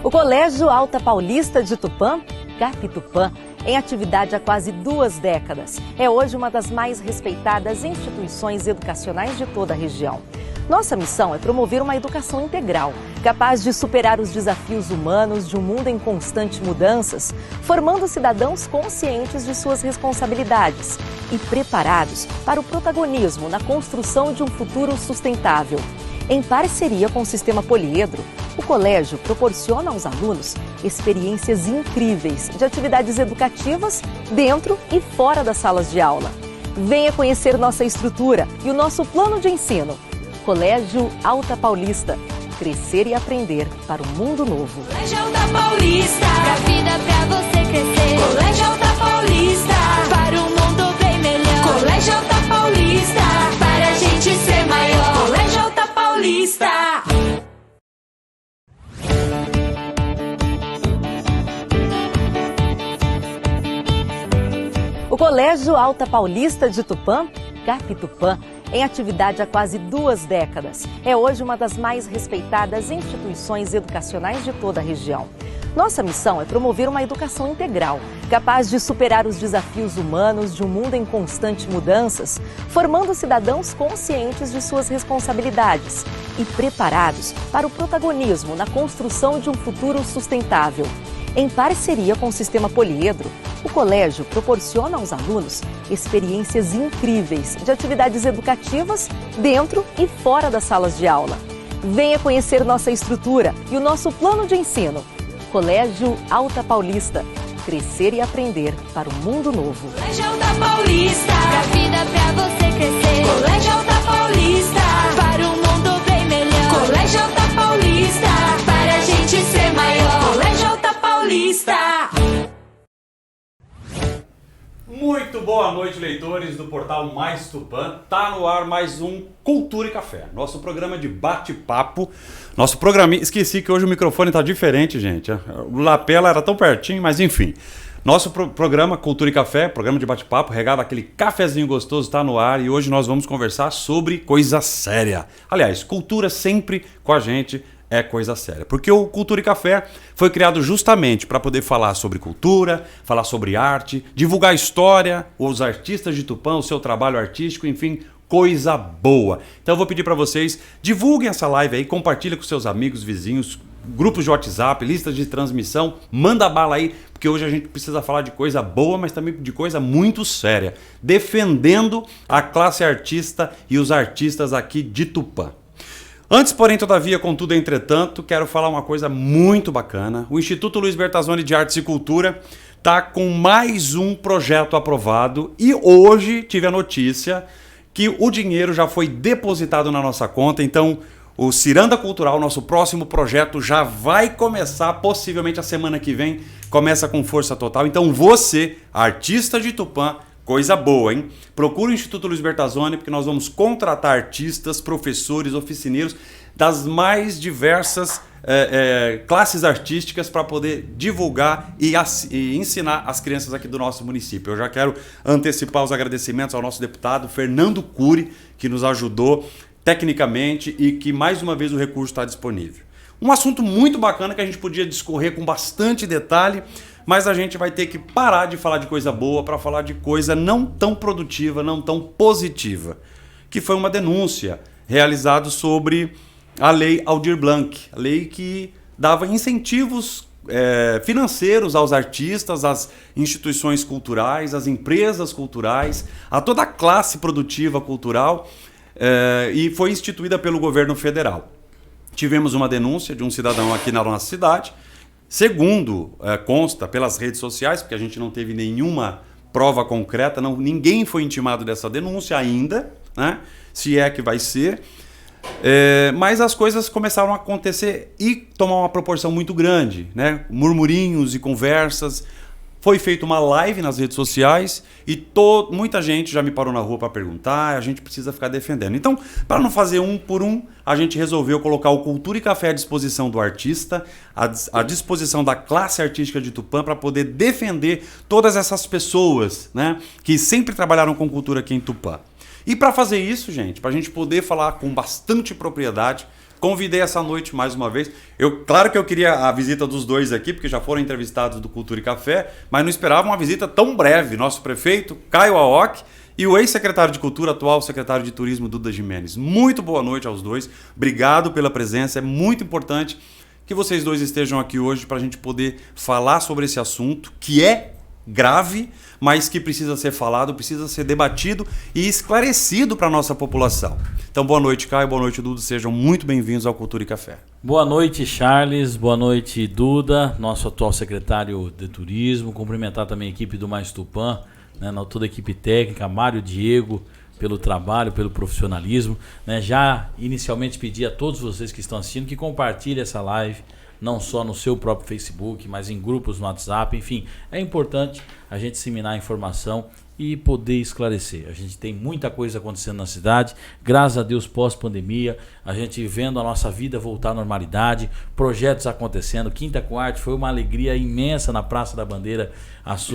O Colégio Alta Paulista de Tupã, Capitupã, em atividade há quase 2 décadas. É hoje uma das mais respeitadas instituições educacionais de toda a região. Nossa missão é promover uma educação integral, capaz de superar os desafios humanos de um mundo em constantes mudanças, formando cidadãos conscientes de suas responsabilidades e preparados para o protagonismo na construção de um futuro sustentável. Em parceria com o Sistema Poliedro, o colégio proporciona aos alunos experiências incríveis de atividades educativas dentro e fora das salas de aula. Venha conhecer nossa estrutura e o nosso plano de ensino. Colégio Alta Paulista. Crescer e aprender para um mundo novo. Colégio Alta Paulista, pra vida, pra você crescer. Colégio Alta Paulista, para um mundo bem melhor. Colégio Alta Paulista, para a gente ser maior. Colégio Alta Paulista. O Colégio Alta Paulista de Tupã, Capitupã, em atividade há quase 2 décadas. É hoje uma das mais respeitadas instituições educacionais de toda a região. Nossa missão é promover uma educação integral, capaz de superar os desafios humanos de um mundo em constantes mudanças, formando cidadãos conscientes de suas responsabilidades e preparados para o protagonismo na construção de um futuro sustentável. Em parceria com o Sistema Poliedro, o colégio proporciona aos alunos experiências incríveis de atividades educativas dentro e fora das salas de aula. Venha conhecer nossa estrutura e o nosso plano de ensino. Colégio Alta Paulista. Crescer e aprender para um mundo novo. Colégio Alta Paulista, pra vida, pra você crescer. Colégio Alta Paulista, para um mundo bem melhor. Colégio Alta Paulista, para a gente ser maior. Colégio Alta Paulista. Muito boa noite, leitores do portal Mais Tupã. Tá no ar mais um Cultura e Café, nosso programa de bate-papo. Nosso programa... Esqueci que hoje o microfone tá diferente, gente. O lapela era tão pertinho, mas enfim. Nosso programa Cultura e Café, programa de bate-papo, regado aquele cafezinho gostoso, tá no ar. E hoje nós vamos conversar sobre coisa séria. Aliás, cultura sempre com a gente é coisa séria. Porque o Cultura e Café foi criado justamente para poder falar sobre cultura, falar sobre arte, divulgar história, os artistas de Tupã, o seu trabalho artístico, enfim, coisa boa. Então eu vou pedir para vocês, divulguem essa live aí, compartilhem com seus amigos, vizinhos, grupos de WhatsApp, listas de transmissão, manda bala aí, porque hoje a gente precisa falar de coisa boa, mas também de coisa muito séria, defendendo a classe artista e os artistas aqui de Tupã. Antes, porém, todavia, contudo, entretanto, quero falar uma coisa muito bacana. O Instituto Luiz Bertazzoni de Artes e Cultura está com mais um projeto aprovado e hoje tive a notícia que o dinheiro já foi depositado na nossa conta. Então, o Ciranda Cultural, nosso próximo projeto, já vai começar, possivelmente a semana que vem, começa com força total. Então, você, artista de Tupã, coisa boa, hein? Procure o Instituto Luiz Bertazzoni, porque nós vamos contratar artistas, professores, oficineiros das mais diversas classes artísticas para poder divulgar e ensinar as crianças aqui do nosso município. Eu já quero antecipar os agradecimentos ao nosso deputado Fernando Cury, que nos ajudou tecnicamente e que mais uma vez o recurso está disponível. Um assunto muito bacana que a gente podia discorrer com bastante detalhe, mas a gente vai ter que parar de falar de coisa boa para falar de coisa não tão produtiva, não tão positiva, que foi uma denúncia realizada sobre a Lei Aldir Blanc, a lei que dava incentivos financeiros aos artistas, às instituições culturais, às empresas culturais, a toda a classe produtiva cultural, e foi instituída pelo governo federal. Tivemos uma denúncia de um cidadão aqui na nossa cidade. Segundo consta pelas redes sociais, porque a gente não teve nenhuma prova concreta, ninguém foi intimado dessa denúncia ainda, né? Se é que vai ser, mas as coisas começaram a acontecer e tomar uma proporção muito grande, né? Murmurinhos e conversas. Foi feita uma live nas redes sociais e muita gente já me parou na rua para perguntar, a gente precisa ficar defendendo. Então, para não fazer um por um, a gente resolveu colocar o Cultura e Café à disposição do artista, à disposição da classe artística de Tupã, para poder defender todas essas pessoas, né, que sempre trabalharam com cultura aqui em Tupã. E para fazer isso, gente, para a gente poder falar com bastante propriedade, convidei essa noite mais uma vez. Claro que eu queria a visita dos dois aqui, porque já foram entrevistados do Cultura e Café, mas não esperava uma visita tão breve. Nosso prefeito, Caio Aoki, e o ex-secretário de Cultura, atual secretário de Turismo, Duda Gimenez. Muito boa noite aos dois. Obrigado pela presença. É muito importante que vocês dois estejam aqui hoje para a gente poder falar sobre esse assunto, que é grave, mas que precisa ser falado, precisa ser debatido e esclarecido para a nossa população. Então, boa noite, Caio, boa noite, Duda. Sejam muito bem-vindos ao Cultura e Café. Boa noite, Charles. Boa noite, Duda, nosso atual secretário de Turismo. Cumprimentar também a equipe do Mais Tupã, né, toda a equipe técnica, Mário, Diego, pelo trabalho, pelo profissionalismo. Né? Já inicialmente pedi a todos vocês que estão assistindo que compartilhem essa live, não só no seu próprio Facebook, mas em grupos no WhatsApp. Enfim, é importante a gente disseminar a informação e poder esclarecer. A gente tem muita coisa acontecendo na cidade, graças a Deus pós-pandemia, a gente vendo a nossa vida voltar à normalidade, projetos acontecendo. Quinta com Arte foi uma alegria imensa na Praça da Bandeira,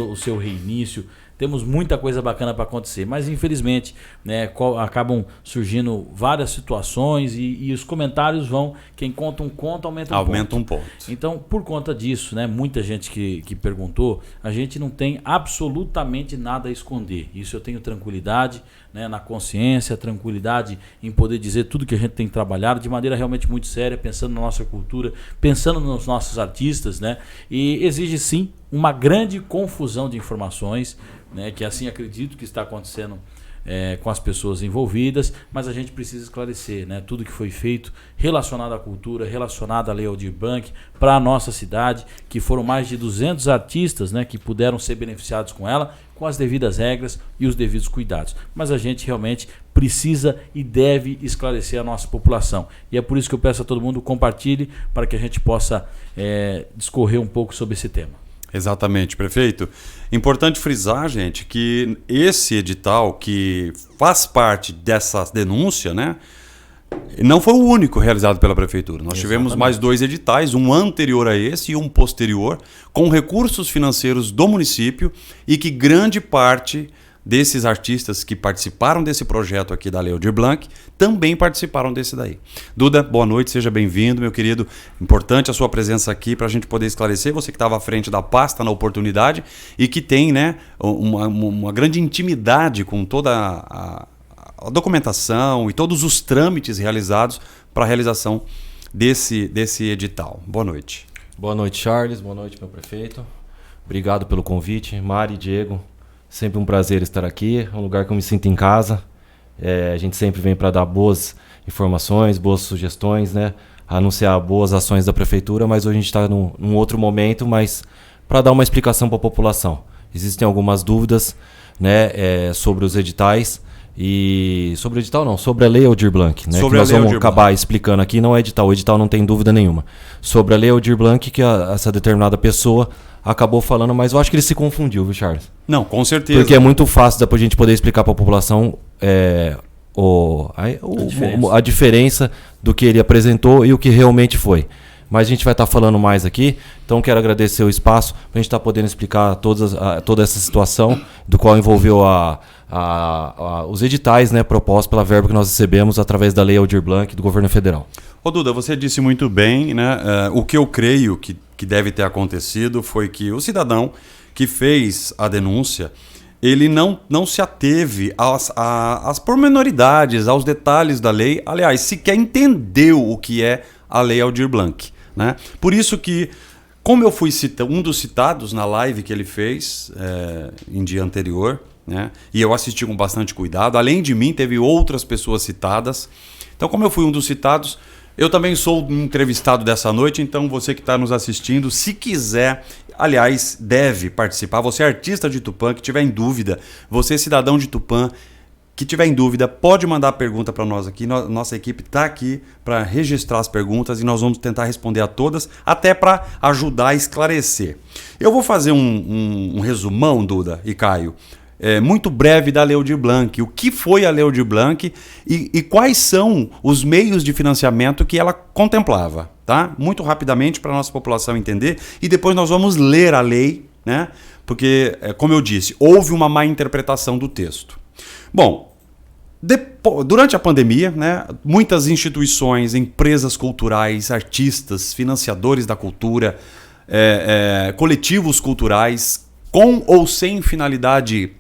o seu reinício. Temos muita coisa bacana para acontecer, mas infelizmente, né, acabam surgindo várias situações e os comentários vão, quem conta um conto aumenta um ponto. Então, por conta disso, né, muita gente que perguntou, a gente não tem absolutamente nada a esconder. Isso eu tenho tranquilidade, né, na consciência, tranquilidade em poder dizer tudo que a gente tem trabalhado de maneira realmente muito séria, pensando na nossa cultura, pensando nos nossos artistas, né, e exige sim uma grande confusão de informações, né, que assim acredito que está acontecendo com as pessoas envolvidas, mas a gente precisa esclarecer, né, tudo que foi feito relacionado à cultura, relacionado à Lei Aldir Blanc para a nossa cidade, que foram mais de 200 artistas, né, que puderam ser beneficiados com ela, com as devidas regras e os devidos cuidados. Mas a gente realmente precisa e deve esclarecer a nossa população. E é por isso que eu peço a todo mundo compartilhe para que a gente possa discorrer um pouco sobre esse tema. Exatamente, prefeito. Importante frisar, gente, que esse edital que faz parte dessa denúncia, né, não foi o único realizado pela prefeitura. Nós tivemos mais 2 editais, um anterior a esse e um posterior, com recursos financeiros do município e que grande parte desses artistas que participaram desse projeto aqui da Lei Aldir Blanc também participaram desse daí. Duda, boa noite, seja bem-vindo, meu querido. Importante a sua presença aqui para a gente poder esclarecer. Você que estava à frente da pasta na oportunidade e que tem, né, uma grande intimidade com toda a documentação e todos os trâmites realizados para a realização desse edital. Boa noite. Boa noite, Charles. Boa noite, meu prefeito. Obrigado pelo convite. Mari, Diego, sempre um prazer estar aqui. É um lugar que eu me sinto em casa. A gente sempre vem para dar boas informações, boas sugestões, né? Anunciar boas ações da prefeitura, mas hoje a gente está num outro momento, mas para dar uma explicação para a população. Existem algumas dúvidas, né, sobre os editais. E sobre o edital não, sobre a Lei Aldir Blanc, né, que nós vamos acabar explicando aqui, não é edital, o edital não tem dúvida nenhuma. Sobre a Lei Aldir Blanc, que essa determinada pessoa acabou falando, mas eu acho que ele se confundiu, viu, Charles? Não, com certeza. Porque é muito fácil da gente poder explicar para a população a diferença do que ele apresentou e o que realmente foi. Mas a gente vai estar falando mais aqui, então quero agradecer o espaço para a gente estar podendo explicar toda essa situação, do qual envolveu os editais, né, propostos pela verba que nós recebemos através da Lei Aldir Blanc do governo federal. Ô Duda, você disse muito bem, né? O que eu creio que deve ter acontecido foi que o cidadão que fez a denúncia, ele não se ateve às pormenoridades, aos detalhes da lei, aliás, sequer entendeu o que é a Lei Aldir Blanc, né? Por isso que, como eu fui um dos citados na live que ele fez em dia anterior, né, e eu assisti com bastante cuidado, além de mim teve outras pessoas citadas, então como eu fui um dos citados, eu também sou um entrevistado dessa noite, então você que está nos assistindo, se quiser, aliás, deve participar, você é artista de Tupã, que tiver em dúvida, você é cidadão de Tupã, que tiver em dúvida, pode mandar pergunta para nós aqui. Nossa equipe está aqui para registrar as perguntas e nós vamos tentar responder a todas, até para ajudar a esclarecer. Eu vou fazer um resumão, Duda e Caio, muito breve da Lei Aldir Blanc. O que foi a Lei Aldir Blanc e quais são os meios de financiamento que ela contemplava, tá? Muito rapidamente para a nossa população entender e depois nós vamos ler a lei, né? Porque, como eu disse, houve uma má interpretação do texto. Bom, Durante a pandemia, né, muitas instituições, empresas culturais, artistas, financiadores da cultura, coletivos culturais, com ou sem finalidade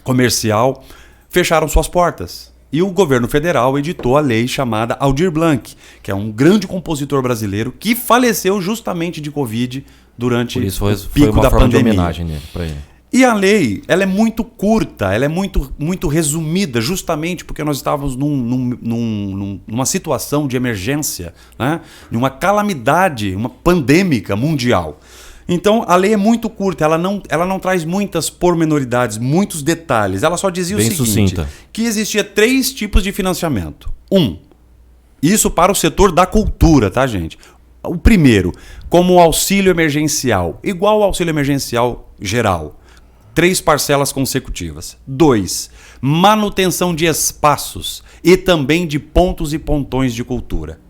comercial, fecharam suas portas. E o governo federal editou a lei chamada Aldir Blanc, que é um grande compositor brasileiro que faleceu justamente de Covid durante Por isso foi, o pico uma da forma pandemia. de homenagem nele, pra ele. E a lei, ela é muito curta, ela é muito resumida, justamente porque nós estávamos numa situação de emergência, né? Numa calamidade, uma pandêmica mundial. Então, a lei é muito curta, ela não traz muitas pormenoridades, muitos detalhes. Ela só dizia Bem o seguinte, sucinta. que existia 3 tipos de financiamento. Isso para o setor da cultura, tá, gente? O primeiro, como o auxílio emergencial, igual ao auxílio emergencial geral. 3 parcelas consecutivas. 2, manutenção de espaços e também de pontos e pontões de cultura.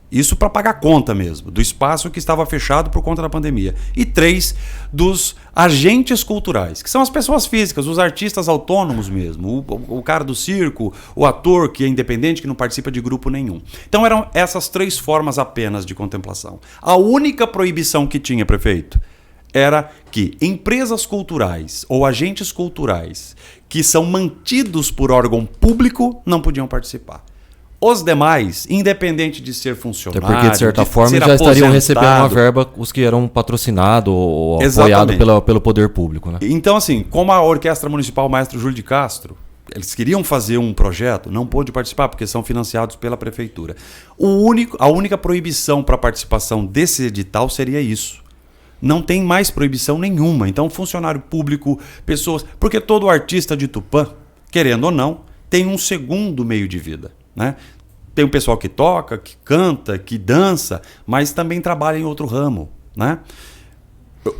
Isso para pagar conta mesmo, do espaço que estava fechado por conta da pandemia. E 3, dos agentes culturais, que são as pessoas físicas, os artistas autônomos mesmo, o cara do circo, o ator que é independente, que não participa de grupo nenhum. Então eram essas 3 formas apenas de contemplação. A única proibição que tinha, prefeito, era que empresas culturais ou agentes culturais que são mantidos por órgão público não podiam participar. Os demais, independente de ser funcionário, Até porque, de certa forma, ser já estariam aposentado, recebendo uma verba os que eram patrocinados ou Exatamente. apoiados pelo poder público, né? Então, assim, como a Orquestra Municipal Maestro Júlio de Castro, eles queriam fazer um projeto, não pôde participar porque são financiados pela prefeitura. A única proibição para a participação desse edital seria isso. Não tem mais proibição nenhuma. Então, funcionário público, pessoas... Porque todo artista de Tupã, querendo ou não, tem um segundo meio de vida, né? Tem o pessoal que toca, que canta, que dança, mas também trabalha em outro ramo, né?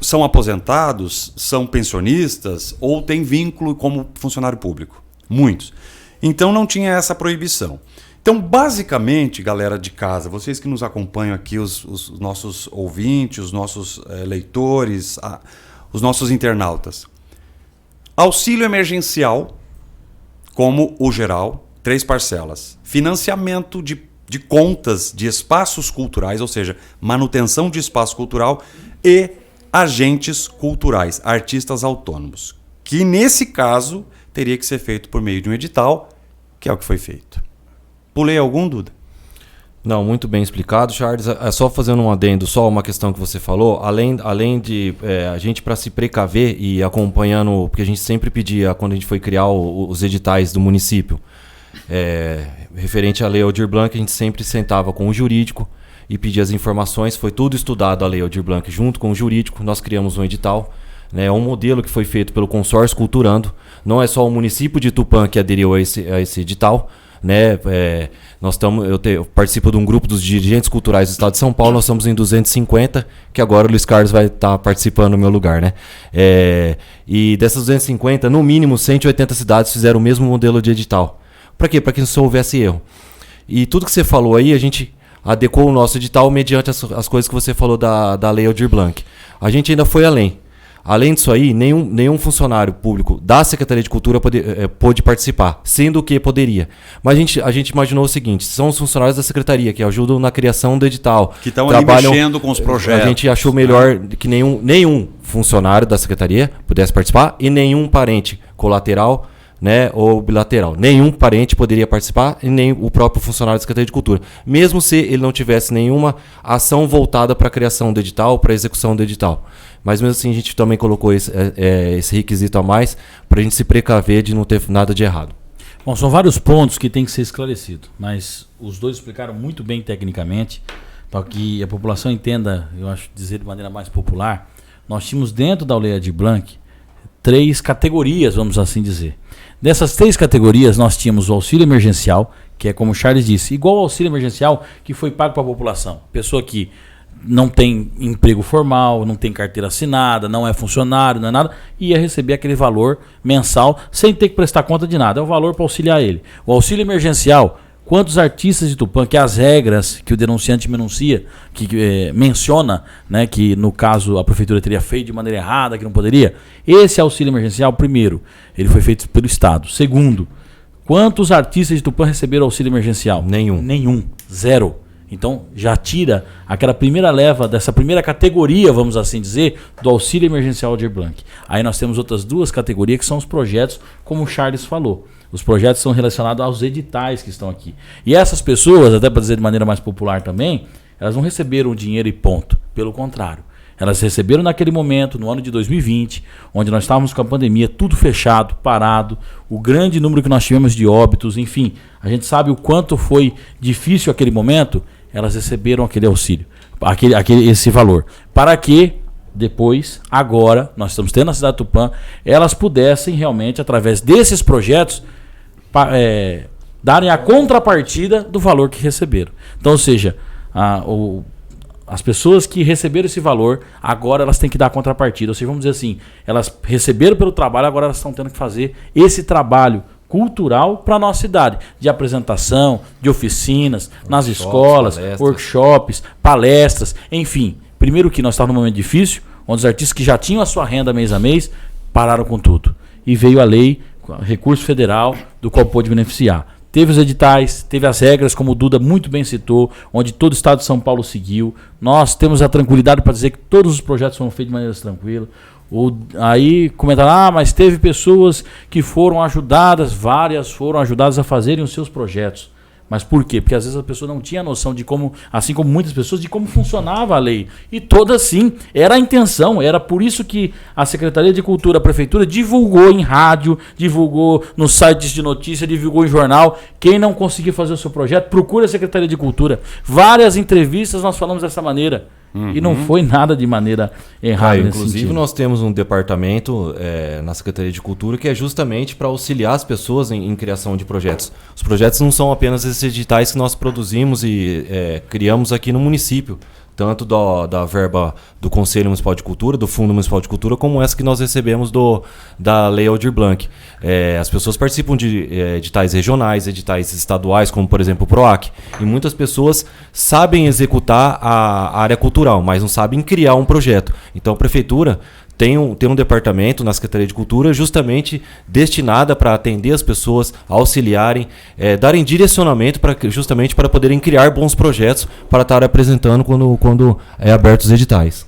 São aposentados, são pensionistas ou têm vínculo como funcionário público. Muitos. Então, não tinha essa proibição. Então, basicamente, galera de casa, vocês que nos acompanham aqui, os nossos ouvintes, os nossos leitores, os nossos internautas. Auxílio emergencial, como o geral, 3 parcelas. Financiamento de contas de espaços culturais, ou seja, manutenção de espaço cultural e agentes culturais, artistas autônomos. Que, nesse caso, teria que ser feito por meio de um edital, que é o que foi feito. Pulei algum, Duda? Não, muito bem explicado, Charles. É só fazendo um adendo, só uma questão que você falou. Além de a gente, para se precaver e acompanhando, porque a gente sempre pedia, quando a gente foi criar os editais do município, referente à Lei Aldir Blanc, a gente sempre sentava com o jurídico e pedia as informações. Foi tudo estudado a Lei Aldir Blanc junto com o jurídico. Nós criamos um edital. É um modelo que foi feito pelo Consórcio Culturando. Não é só o município de Tupã que aderiu a esse edital. Né? Eu participo de um grupo dos dirigentes culturais do estado de São Paulo. Nós estamos em 250, que agora o Luiz Carlos vai estar participando no meu lugar, né? E dessas 250, no mínimo 180 cidades fizeram o mesmo modelo de edital. Para quê? Para que não houvesse erro. E tudo que você falou aí, a gente adequou o nosso edital mediante as coisas que você falou da Lei Aldir Blanc. A gente ainda foi além. Além disso aí, nenhum funcionário público da Secretaria de Cultura pôde participar, sendo que poderia. Mas a gente imaginou o seguinte, são os funcionários da Secretaria que ajudam na criação do edital. Que estão ali mexendo com os projetos. A gente achou melhor que nenhum funcionário da Secretaria pudesse participar e nenhum parente colateral, né, ou bilateral. Nenhum parente poderia participar e nem o próprio funcionário da Secretaria de Cultura. Mesmo se ele não tivesse nenhuma ação voltada para a criação do edital, para a execução do edital. Mas mesmo assim a gente também colocou esse requisito a mais para a gente se precaver de não ter nada de errado. Bom, são vários pontos que tem que ser esclarecido, mas os dois explicaram muito bem tecnicamente, para que a população entenda, eu acho dizer de maneira mais popular. Nós tínhamos dentro da Lei Aldir Blanc 3 categorias, vamos assim dizer. Dessas 3 categorias nós tínhamos o auxílio emergencial, que é como o Charles disse, igual ao auxílio emergencial que foi pago para a população. Pessoa que não tem emprego formal, não tem carteira assinada, não é funcionário, não é nada, ia receber aquele valor mensal sem ter que prestar conta de nada. É o valor para auxiliar ele. O auxílio emergencial, quantos artistas de Tupã, que as regras que o denunciante menciona, né, que no caso a prefeitura teria feito de maneira errada, que não poderia, esse auxílio emergencial, primeiro, ele foi feito pelo Estado. Segundo, Quantos artistas de Tupã receberam auxílio emergencial? Nenhum. Zero. Então já tira aquela primeira leva, dessa primeira categoria, vamos assim dizer, do auxílio emergencial Aldir Blanc. Aí nós temos outras duas categorias que são os projetos, como o Charles falou. Os projetos são relacionados aos editais que estão aqui. E essas pessoas, até para dizer de maneira mais popular também, elas não receberam o dinheiro e ponto. Pelo contrário. Elas receberam naquele momento, no ano de 2020, onde nós estávamos com a pandemia, tudo fechado, parado, o grande número que nós tivemos de óbitos, enfim, a gente sabe o quanto foi difícil aquele momento, elas receberam aquele auxílio, esse valor, para que depois, agora, nós estamos tendo na cidade de Tupã, elas pudessem realmente, através desses projetos, darem a contrapartida do valor que receberam. Então, ou seja, as pessoas que receberam esse valor, agora elas têm que dar a contrapartida. Ou seja, vamos dizer assim, elas receberam pelo trabalho, agora elas estão tendo que fazer esse trabalho cultural para a nossa cidade. De apresentação, de oficinas, nas escolas, workshops, palestras, enfim. Primeiro que nós estávamos num momento difícil, onde os artistas que já tinham a sua renda mês a mês, pararam com tudo. E veio a lei, recurso federal, do qual pôde beneficiar. Teve os editais, teve as regras, como o Duda muito bem citou, onde todo o estado de São Paulo seguiu. Nós temos a tranquilidade para dizer que todos os projetos foram feitos de maneira tranquila. Aí comentaram, mas teve pessoas que foram ajudadas, várias foram ajudadas a fazerem os seus projetos. Mas por quê? Porque às vezes a pessoa não tinha noção de como, assim como muitas pessoas, de como funcionava a lei. E toda sim, era a intenção, era por isso que a Secretaria de Cultura, a Prefeitura, divulgou em rádio, divulgou nos sites de notícia, divulgou em jornal. Quem não conseguir fazer o seu projeto, procure a Secretaria de Cultura. Várias entrevistas nós falamos dessa maneira. E não foi nada de maneira errada nesse inclusive, sentido. nós temos um departamento na Secretaria de Cultura que é justamente para auxiliar as pessoas em criação de projetos. Os projetos não são apenas esses editais que nós produzimos e criamos aqui no município, tanto da verba do Conselho Municipal de Cultura, do Fundo Municipal de Cultura, como essa que nós recebemos da Lei Aldir Blanc. As pessoas participam de editais regionais, editais estaduais, como por exemplo o PROAC. E muitas pessoas sabem executar a área cultural, mas não sabem criar um projeto. Então a Prefeitura tem um departamento na Secretaria de Cultura justamente destinada para atender as pessoas, auxiliarem, darem direcionamento justamente para poderem criar bons projetos para estar apresentando quando é aberto os editais.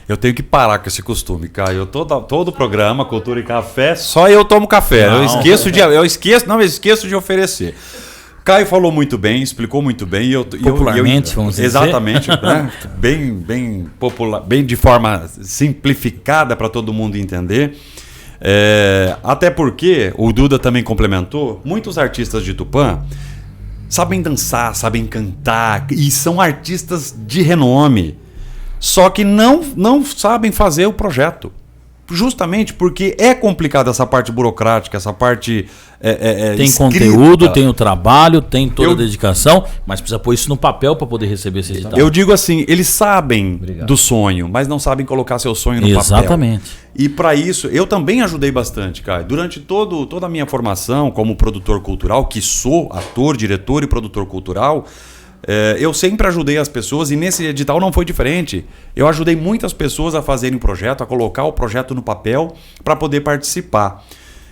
Eu tenho que parar com esse costume, Caio. Todo programa, Cultura e Café, só eu tomo café. Eu esqueço de oferecer. Caio falou muito bem, explicou muito bem. Popularmente, vamos dizer. Exatamente, né? bem popular, bem de forma simplificada para todo mundo entender. Até porque, o Duda também complementou, muitos artistas de Tupã sabem dançar, sabem cantar e são artistas de renome. Só que não sabem fazer o projeto. Justamente porque é complicado essa parte burocrática, essa parte tem escrita. Conteúdo, tem o trabalho, tem toda a dedicação, mas precisa pôr isso no papel para poder receber esse edital. Eu digo assim, eles sabem do sonho, mas não sabem colocar seu sonho no papel. Exatamente. E para isso, eu também ajudei bastante, Caio. Durante toda a minha formação como produtor cultural, que sou ator, diretor e produtor cultural, eu sempre ajudei as pessoas e nesse edital não foi diferente. Eu ajudei muitas pessoas a fazerem o projeto, a colocar o projeto no papel para poder participar.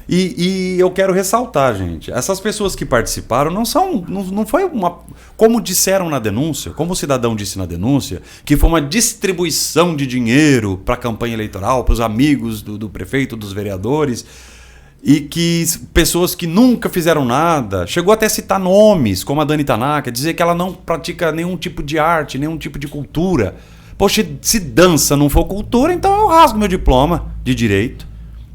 E eu quero ressaltar, gente, essas pessoas que participaram não foi uma, como disseram na denúncia, como o cidadão disse na denúncia, que foi uma distribuição de dinheiro para a campanha eleitoral, para os amigos do prefeito, dos vereadores. E que pessoas que nunca fizeram nada, chegou até a citar nomes, como a Dani Tanaka, dizer que ela não pratica nenhum tipo de arte, nenhum tipo de cultura. Poxa, se dança não for cultura, então eu rasgo meu diploma de direito,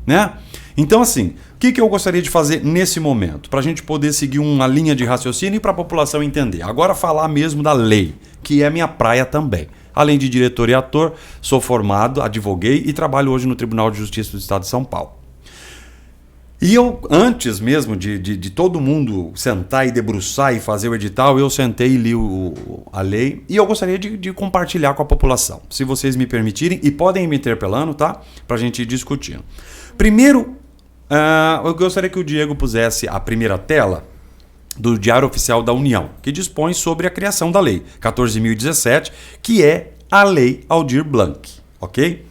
né? Então assim, o que eu gostaria de fazer nesse momento? Para a gente poder seguir uma linha de raciocínio e para a população entender. Agora falar mesmo da lei, que é minha praia também. Além de diretor e ator, sou formado, advoguei e trabalho hoje no Tribunal de Justiça do Estado de São Paulo. E eu, antes mesmo de todo mundo sentar e debruçar e fazer o edital, eu sentei e li a lei e eu gostaria de compartilhar com a população, se vocês me permitirem, e podem ir me interpelando, tá? Pra gente ir discutindo. Primeiro, eu gostaria que o Diego pusesse a primeira tela do Diário Oficial da União, que dispõe sobre a criação da lei 14.017, que é a Lei Aldir Blanc, ok?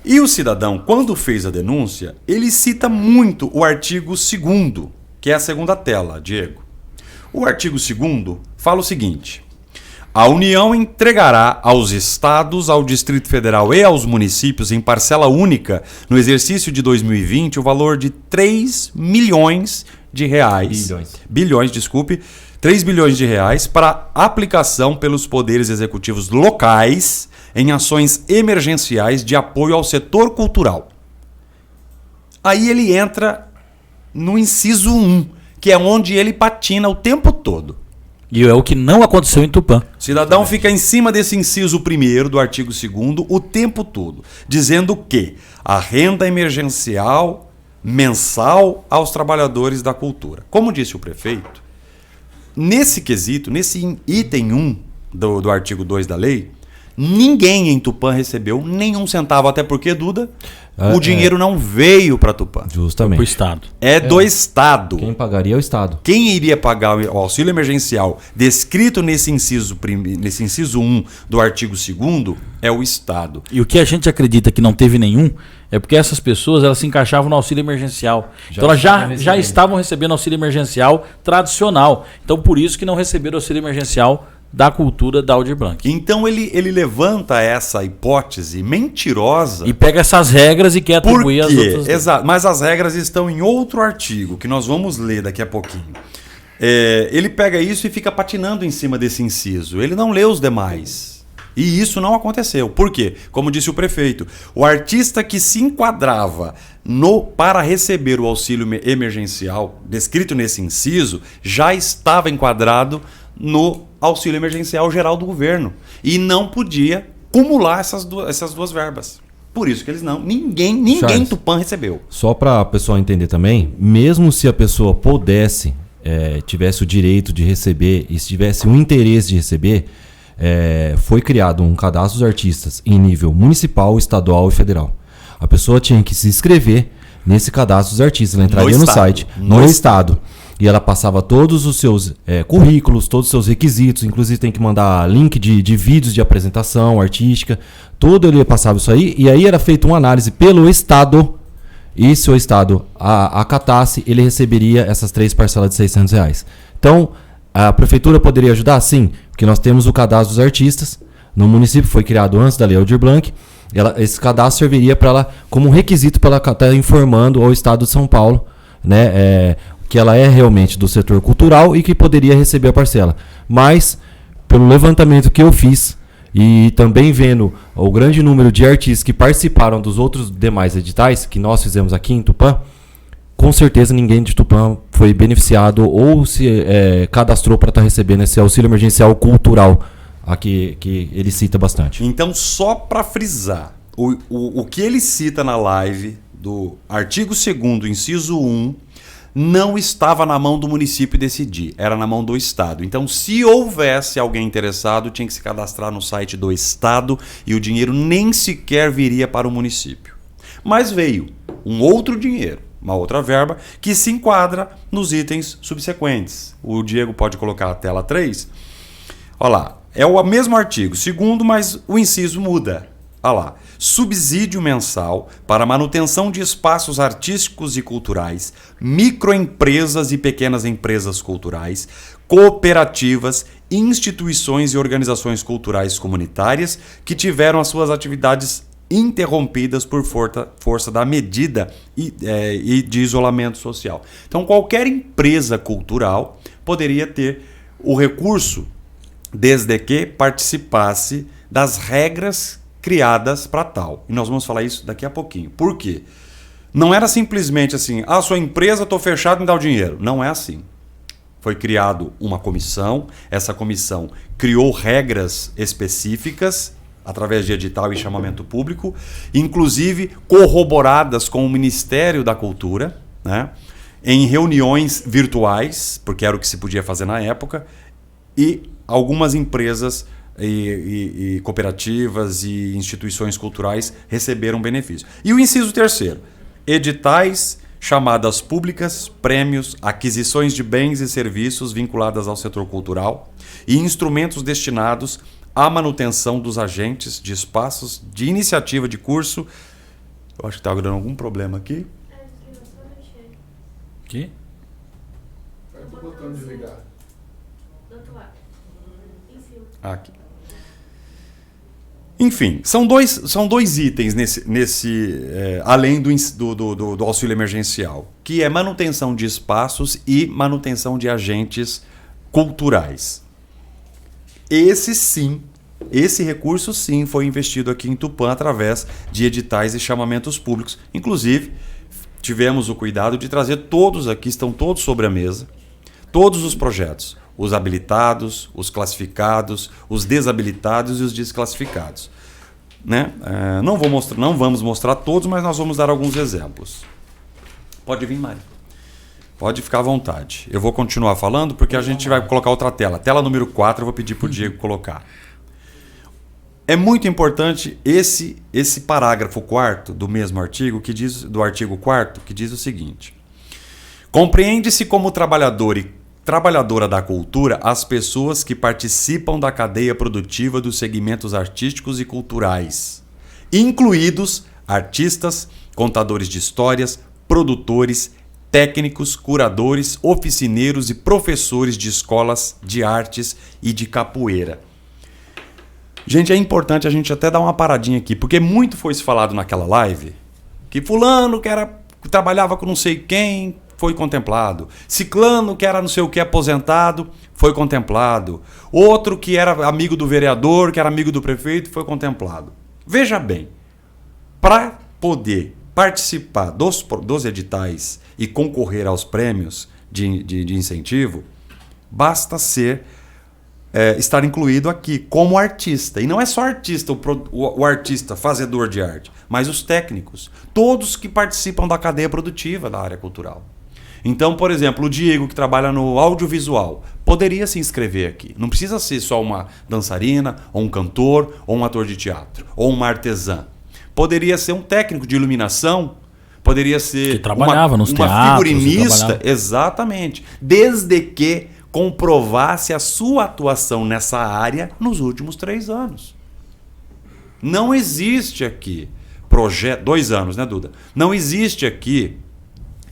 E o cidadão, quando fez a denúncia, ele cita muito o artigo 2º que é a segunda tela, Diego. O artigo 2º fala o seguinte: a União entregará aos estados, ao Distrito Federal e aos municípios em parcela única no exercício de 2020 o valor de 3 milhões de reais. Bilhões, desculpe. 3 bilhões de reais para aplicação pelos poderes executivos locais em ações emergenciais de apoio ao setor cultural. Aí ele entra no inciso 1, que é onde ele patina o tempo todo. E é o que não aconteceu em Tupã. O cidadão fica em cima desse inciso 1º do artigo 2º o tempo todo, dizendo que a renda emergencial mensal aos trabalhadores da cultura. Como disse o prefeito, nesse quesito, nesse item 1 do artigo 2 da lei, ninguém em Tupã recebeu nenhum centavo, até porque, Duda, o dinheiro não veio para Tupã. Justamente. Para o Estado. É do Estado. Quem pagaria é o Estado. Quem iria pagar o auxílio emergencial descrito nesse inciso 1 do artigo 2º é o Estado. E o que a gente acredita que não teve nenhum é porque essas pessoas elas se encaixavam no auxílio emergencial. Então elas já estavam recebendo auxílio emergencial tradicional. Então por isso que não receberam auxílio emergencial da cultura da Aldir Blanc. Então ele levanta essa hipótese mentirosa. E pega essas regras e quer atribuir as outras. Exato, mas as regras estão em outro artigo, que nós vamos ler daqui a pouquinho. Ele pega isso e fica patinando em cima desse inciso. Ele não lê os demais. E isso não aconteceu. Por quê? Como disse o prefeito, o artista que se enquadrava para receber o auxílio emergencial descrito nesse inciso já estava enquadrado no auxílio emergencial geral do governo e não podia cumular essas duas verbas. Por isso que ninguém em Tupã recebeu. Só para o pessoal entender também, mesmo se a pessoa pudesse, tivesse o direito de receber e se tivesse um interesse de receber, foi criado um cadastro dos artistas em nível municipal, estadual e federal. A pessoa tinha que se inscrever nesse cadastro dos artistas, ela entraria no site, no estado. E ela passava todos os seus currículos, todos os seus requisitos, inclusive tem que mandar link de vídeos de apresentação artística, tudo ele passava isso aí, e aí era feita uma análise pelo Estado, e se o Estado acatasse, ele receberia essas 3 parcelas de R$600. Então, a prefeitura poderia ajudar? Sim, porque nós temos o cadastro dos artistas, no município foi criado antes da Lei Aldir Blanc, esse cadastro serviria para ela como um requisito para ela estar informando ao Estado de São Paulo, né, que ela é realmente do setor cultural e que poderia receber a parcela. Mas, pelo levantamento que eu fiz e também vendo o grande número de artistas que participaram dos outros demais editais que nós fizemos aqui em Tupã, com certeza ninguém de Tupã foi beneficiado ou se cadastrou para estar recebendo esse auxílio emergencial cultural aqui, que ele cita bastante. Então, só para frisar, o que ele cita na live do artigo 2º, inciso 1, não estava na mão do município decidir, era na mão do Estado. Então, se houvesse alguém interessado, tinha que se cadastrar no site do Estado e o dinheiro nem sequer viria para o município. Mas veio um outro dinheiro, uma outra verba, que se enquadra nos itens subsequentes. O Diego pode colocar a tela 3. Olha lá, é o mesmo artigo, 2º, mas o inciso muda. Olha lá. Subsídio mensal para manutenção de espaços artísticos e culturais, microempresas e pequenas empresas culturais, cooperativas, instituições e organizações culturais comunitárias que tiveram as suas atividades interrompidas por força da medida e de isolamento social. Então, qualquer empresa cultural poderia ter o recurso desde que participasse das regras criadas para tal. E nós vamos falar isso daqui a pouquinho. Por quê? Não era simplesmente assim, sua empresa, estou fechado, me dá o dinheiro. Não é assim. Foi criado uma comissão, essa comissão criou regras específicas através de edital e chamamento público, inclusive corroboradas com o Ministério da Cultura, né, em reuniões virtuais, porque era o que se podia fazer na época, e algumas empresas e cooperativas e instituições culturais receberam benefício. E o inciso 3º, editais, chamadas públicas, prêmios, aquisições de bens e serviços vinculadas ao setor cultural e instrumentos destinados à manutenção dos agentes de espaços de iniciativa de curso. Eu acho que estava dando algum problema aqui. Aqui? botão de desligar. Do outro lado. Em cima. Aqui. Enfim, são dois itens além do auxílio emergencial, que é manutenção de espaços e manutenção de agentes culturais. Esse recurso sim foi investido aqui em Tupã através de editais e chamamentos públicos. Inclusive, tivemos o cuidado de trazer todos aqui, estão todos sobre a mesa, todos os projetos. Os habilitados, os classificados, os desabilitados e os desclassificados. Né? Não vamos mostrar todos, mas nós vamos dar alguns exemplos. Pode vir, Mari. Pode ficar à vontade. Eu vou continuar falando porque a gente vai colocar outra tela. Tela número 4, eu vou pedir para o Diego colocar. É muito importante esse parágrafo 4º do mesmo artigo, do artigo 4º, que diz o seguinte: compreende-se como trabalhadora da cultura as pessoas que participam da cadeia produtiva dos segmentos artísticos e culturais, incluídos artistas, contadores de histórias, produtores, técnicos, curadores, oficineiros e professores de escolas de artes e de capoeira. Gente, é importante a gente até dar uma paradinha aqui, porque muito foi se falado naquela live que fulano que trabalhava com não sei quem foi contemplado. Ciclano, que era não sei o que aposentado, foi contemplado. Outro que era amigo do vereador, que era amigo do prefeito, foi contemplado. Veja bem, para poder participar dos editais e concorrer aos prêmios de incentivo, basta estar incluído aqui como artista. E não é só artista, o artista fazedor de arte, mas os técnicos. Todos que participam da cadeia produtiva da área cultural. Então, por exemplo, o Diego, que trabalha no audiovisual, poderia se inscrever aqui. Não precisa ser só uma dançarina, ou um cantor, ou um ator de teatro, ou uma artesã. Poderia ser um técnico de iluminação, poderia ser que trabalhava nos uma teatros, figurinista, exatamente, desde que comprovasse a sua atuação nessa área nos últimos 3 anos. Não existe aqui projeto... 2 anos, né, Duda? Não existe aqui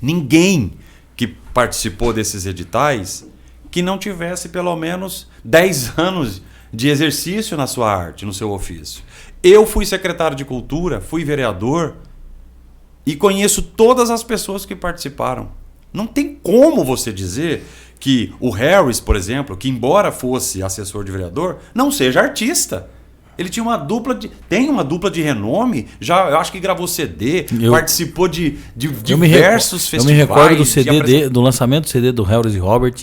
ninguém que participou desses editais que não tivesse pelo menos 10 anos de exercício na sua arte, no seu ofício. Eu fui secretário de Cultura, fui vereador e conheço todas as pessoas que participaram. Não tem como você dizer que o Harris, por exemplo, que embora fosse assessor de vereador, não seja artista. Ele tinha tem uma dupla de renome, eu acho que gravou CD, participou de diversos festivais. Eu me recordo do lançamento do CD do Harris e Robert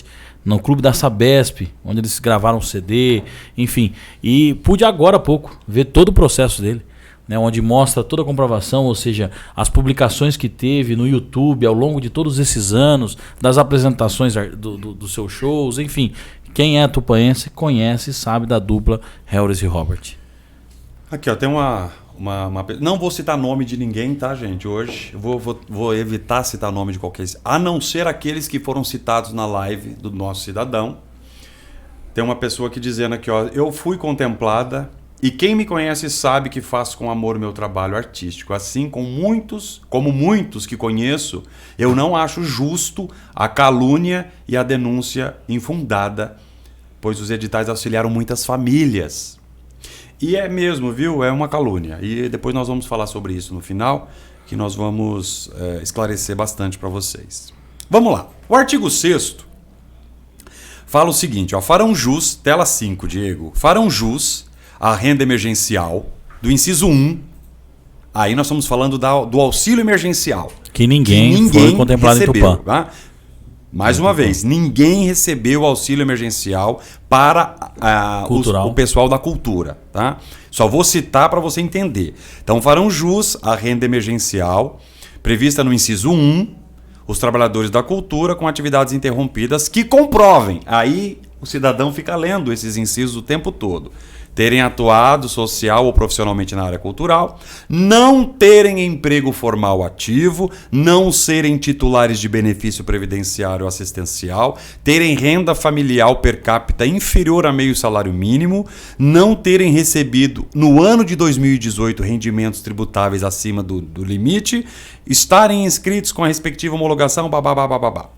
no Clube da Sabesp, onde eles gravaram um CD, enfim. E pude agora há pouco ver todo o processo dele, né, onde mostra toda a comprovação, ou seja, as publicações que teve no YouTube ao longo de todos esses anos, das apresentações dos seus shows, enfim. Quem é tupanense conhece e sabe da dupla Harris e Robert. Aqui, ó, tem uma... Não vou citar nome de ninguém, tá, gente? Hoje vou evitar citar nome de qualquer... A não ser aqueles que foram citados na live do nosso cidadão. Tem uma pessoa aqui dizendo aqui, ó, eu fui contemplada e quem me conhece sabe que faço com amor o meu trabalho artístico. Assim como muitos que conheço, eu não acho justo a calúnia e a denúncia infundada, pois os editais auxiliaram muitas famílias. E é mesmo, viu? É uma calúnia. E depois nós vamos falar sobre isso no final, que nós vamos esclarecer bastante para vocês. Vamos lá. O artigo 6º fala o seguinte, ó, farão jus, tela 5, Diego, farão jus à renda emergencial do inciso 1. Aí nós estamos falando do auxílio emergencial. Que ninguém foi contemplado recebeu, em Tupã. Tá? Mais uma vez, ninguém recebeu auxílio emergencial para o pessoal da cultura. Tá? Só vou citar para você entender. Então, farão jus à renda emergencial prevista no inciso 1, os trabalhadores da cultura com atividades interrompidas que comprovem. Aí o cidadão fica lendo esses incisos o tempo todo. Terem atuado social ou profissionalmente na área cultural, não terem emprego formal ativo, não serem titulares de benefício previdenciário ou assistencial, terem renda familiar per capita inferior a meio salário mínimo, não terem recebido no ano de 2018 rendimentos tributáveis acima do limite, estarem inscritos com a respectiva homologação, babá.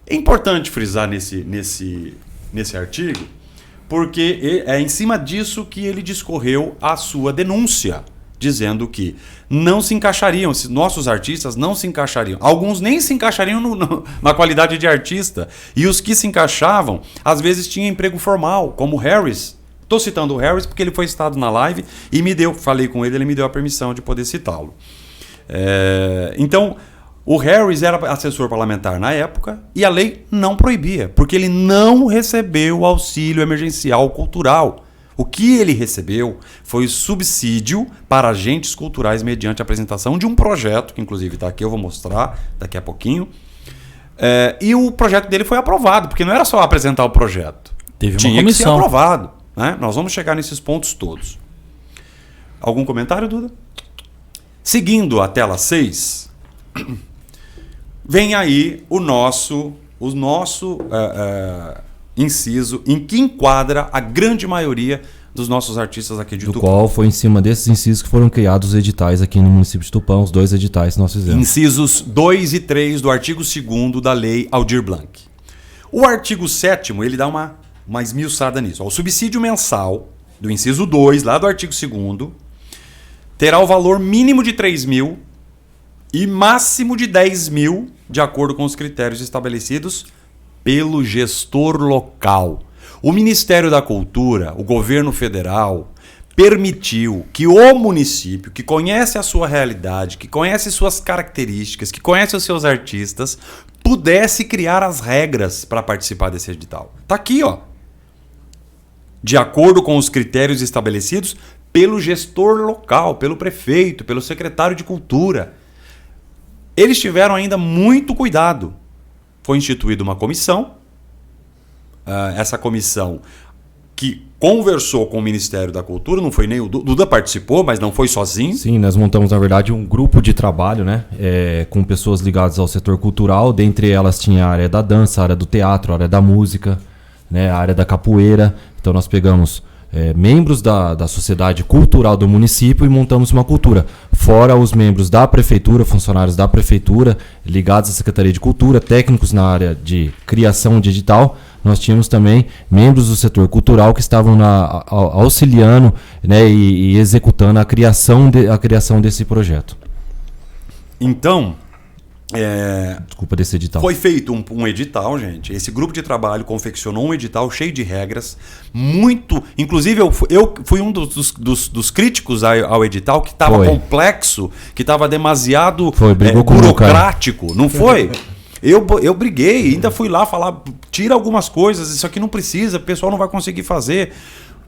É importante frisar nesse artigo, porque é em cima disso que ele discorreu a sua denúncia, dizendo que não se encaixariam, nossos artistas não se encaixariam. Alguns nem se encaixariam na qualidade de artista. E os que se encaixavam, às vezes tinham emprego formal, como o Harris. Estou citando o Harris porque ele foi citado na live e falei com ele me deu a permissão de poder citá-lo. Então, o Harris era assessor parlamentar na época e a lei não proibia, porque ele não recebeu auxílio emergencial cultural. O que ele recebeu foi subsídio para agentes culturais mediante a apresentação de um projeto, que inclusive está aqui, eu vou mostrar daqui a pouquinho. E o projeto dele foi aprovado, porque não era só apresentar o projeto. Tinha que ser aprovado. Né? Nós vamos chegar nesses pontos todos. Algum comentário, Duda? Seguindo a tela 6, vem aí o nosso inciso em que enquadra a grande maioria dos nossos artistas aqui de Tupã. Do qual foi em cima desses incisos que foram criados os editais aqui no município de Tupã, os 2 editais que nós fizemos. Incisos 2 e 3 do artigo 2º da Lei Aldir Blanc. O artigo 7º, ele dá uma esmiuçada nisso. O subsídio mensal do inciso 2, lá do artigo 2º, terá o valor mínimo de 3 mil e máximo de 10 mil, de acordo com os critérios estabelecidos pelo gestor local. O Ministério da Cultura, o governo federal, permitiu que o município, que conhece a sua realidade, que conhece suas características, que conhece os seus artistas, pudesse criar as regras para participar desse edital. Está aqui, ó. De acordo com os critérios estabelecidos pelo gestor local, pelo prefeito, pelo secretário de Cultura. Eles tiveram ainda muito cuidado. Foi instituída uma comissão. Essa comissão que conversou com o Ministério da Cultura, não foi nem o Duda participou, mas não foi sozinho. Sim, nós montamos, na verdade, um grupo de trabalho, né, com pessoas ligadas ao setor cultural. Dentre elas tinha a área da dança, a área do teatro, a área da música, né, a área da capoeira. Então nós pegamos membros da sociedade cultural do município e montamos uma cultura. Fora os membros da prefeitura, funcionários da prefeitura, ligados à Secretaria de Cultura, técnicos na área de criação de edital, nós tínhamos também membros do setor cultural que estavam auxiliando, né, e executando a criação desse projeto. Então, desculpa, desse edital. Foi feito um edital, gente. Esse grupo de trabalho confeccionou um edital cheio de regras, muito. Inclusive, eu fui um dos críticos ao edital, que estava complexo, que estava demasiado burocrático. Não foi? Eu briguei, ainda fui lá falar, tira algumas coisas, isso aqui não precisa, o pessoal não vai conseguir fazer.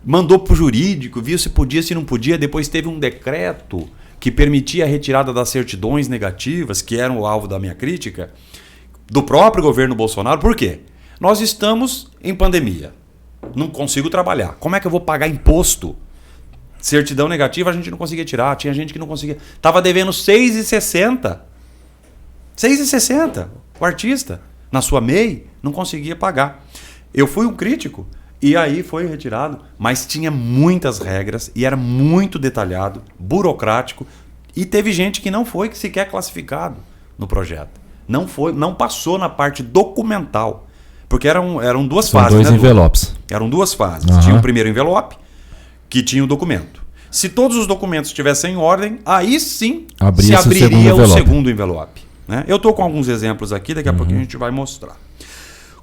Mandou para o jurídico, viu se podia, se não podia. Depois teve um decreto que permitia a retirada das certidões negativas, que eram o alvo da minha crítica, do próprio governo Bolsonaro. Por quê? Nós estamos em pandemia. Não consigo trabalhar. Como é que eu vou pagar imposto? Certidão negativa a gente não conseguia tirar. Tinha gente que não conseguia. Estava devendo R$ 6,60. R$ 6,60. O artista, na sua MEI, não conseguia pagar. Eu fui um crítico. E aí foi retirado, mas tinha muitas regras e era muito detalhado, burocrático, e teve gente que não foi sequer classificado no projeto. Não passou na parte documental, porque eram duas fases. Dois envelopes. Eram duas fases. Tinha o primeiro envelope, que tinha o documento. Se todos os documentos estivessem em ordem, aí sim se abriria o segundo envelope. Né? Eu estou com alguns exemplos aqui, daqui a pouquinho a gente vai mostrar.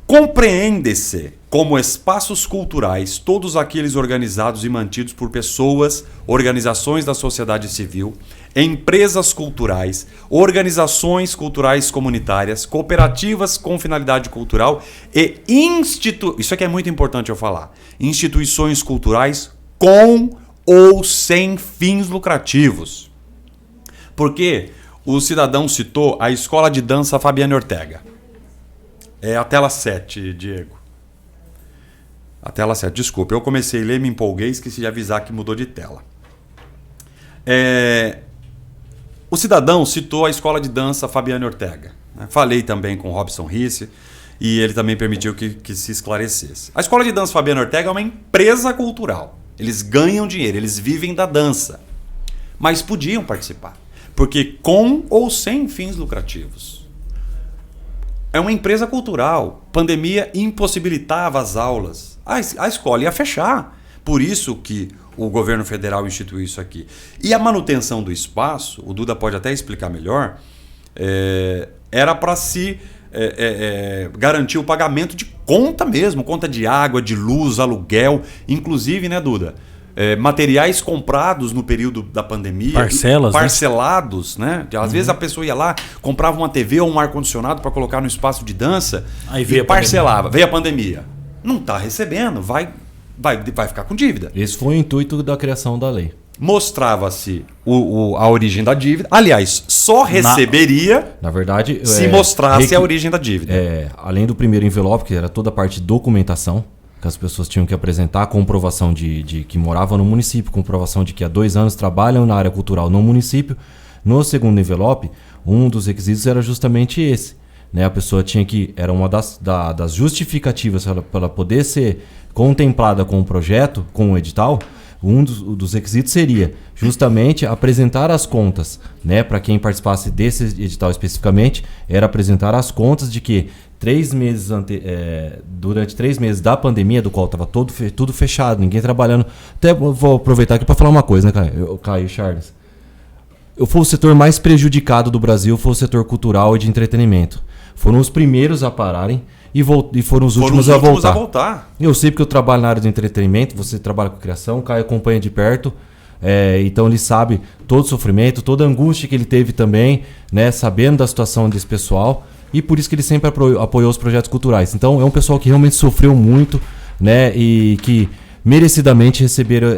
Compreende-se como espaços culturais todos aqueles organizados e mantidos por pessoas, organizações da sociedade civil, empresas culturais, organizações culturais comunitárias, cooperativas com finalidade cultural e isso aqui é muito importante eu falar, instituições culturais com ou sem fins lucrativos. Porque o cidadão citou a Escola de Dança Fabiane Ortega. É a tela 7, Diego. A tela 7, desculpa. Eu comecei a ler, me empolguei, esqueci de avisar que mudou de tela. O cidadão citou a Escola de Dança Fabiane Ortega. Né? Falei também com o Robson Risse e ele também permitiu que se esclarecesse. A Escola de Dança Fabiane Ortega é uma empresa cultural. Eles ganham dinheiro, eles vivem da dança. Mas podiam participar. Porque com ou sem fins lucrativos. é uma empresa cultural. Pandemia impossibilitava as aulas. A escola ia fechar. Por isso que o governo federal instituiu isso aqui. E a manutenção do espaço, o Duda pode até explicar melhor, era para se garantir o pagamento de conta mesmo, conta de água, de luz, aluguel, inclusive, né, Duda? Materiais comprados no período da pandemia, parcelados, né? Às vezes a pessoa ia lá, comprava uma TV ou um ar-condicionado para colocar no espaço de dança, aí veio parcelava. Veio a pandemia. Não está recebendo, vai ficar com dívida. Esse foi o intuito da criação da lei. Mostrava-se a origem da dívida. Aliás, só receberia na verdade, se mostrasse a origem da dívida. Além do primeiro envelope, que era toda a parte de documentação, que as pessoas tinham que apresentar a comprovação de que moravam no município, comprovação de que há 2 anos trabalham na área cultural no município. No segundo envelope, um dos requisitos era justamente esse. Né? A pessoa tinha que... Era uma das justificativas para ela poder ser contemplada com o projeto, com o edital. Um dos requisitos seria justamente apresentar as contas, né? Para quem participasse desse edital especificamente, era apresentar as contas de que 3 meses durante 3 meses da pandemia, do qual estava tudo fechado, ninguém trabalhando. Até vou aproveitar aqui para falar uma coisa, né, Caio e Charles? Foi o setor mais prejudicado do Brasil, foi o setor cultural e de entretenimento. Foram os primeiros a pararem e foram os últimos a voltar. Eu sei porque eu trabalho na área de entretenimento, você trabalha com criação, o Caio acompanha de perto, então ele sabe todo o sofrimento, toda a angústia que ele teve também, né, sabendo da situação desse pessoal, e por isso que ele sempre apoiou os projetos culturais. Então é um pessoal que realmente sofreu muito, né, e que merecidamente receberam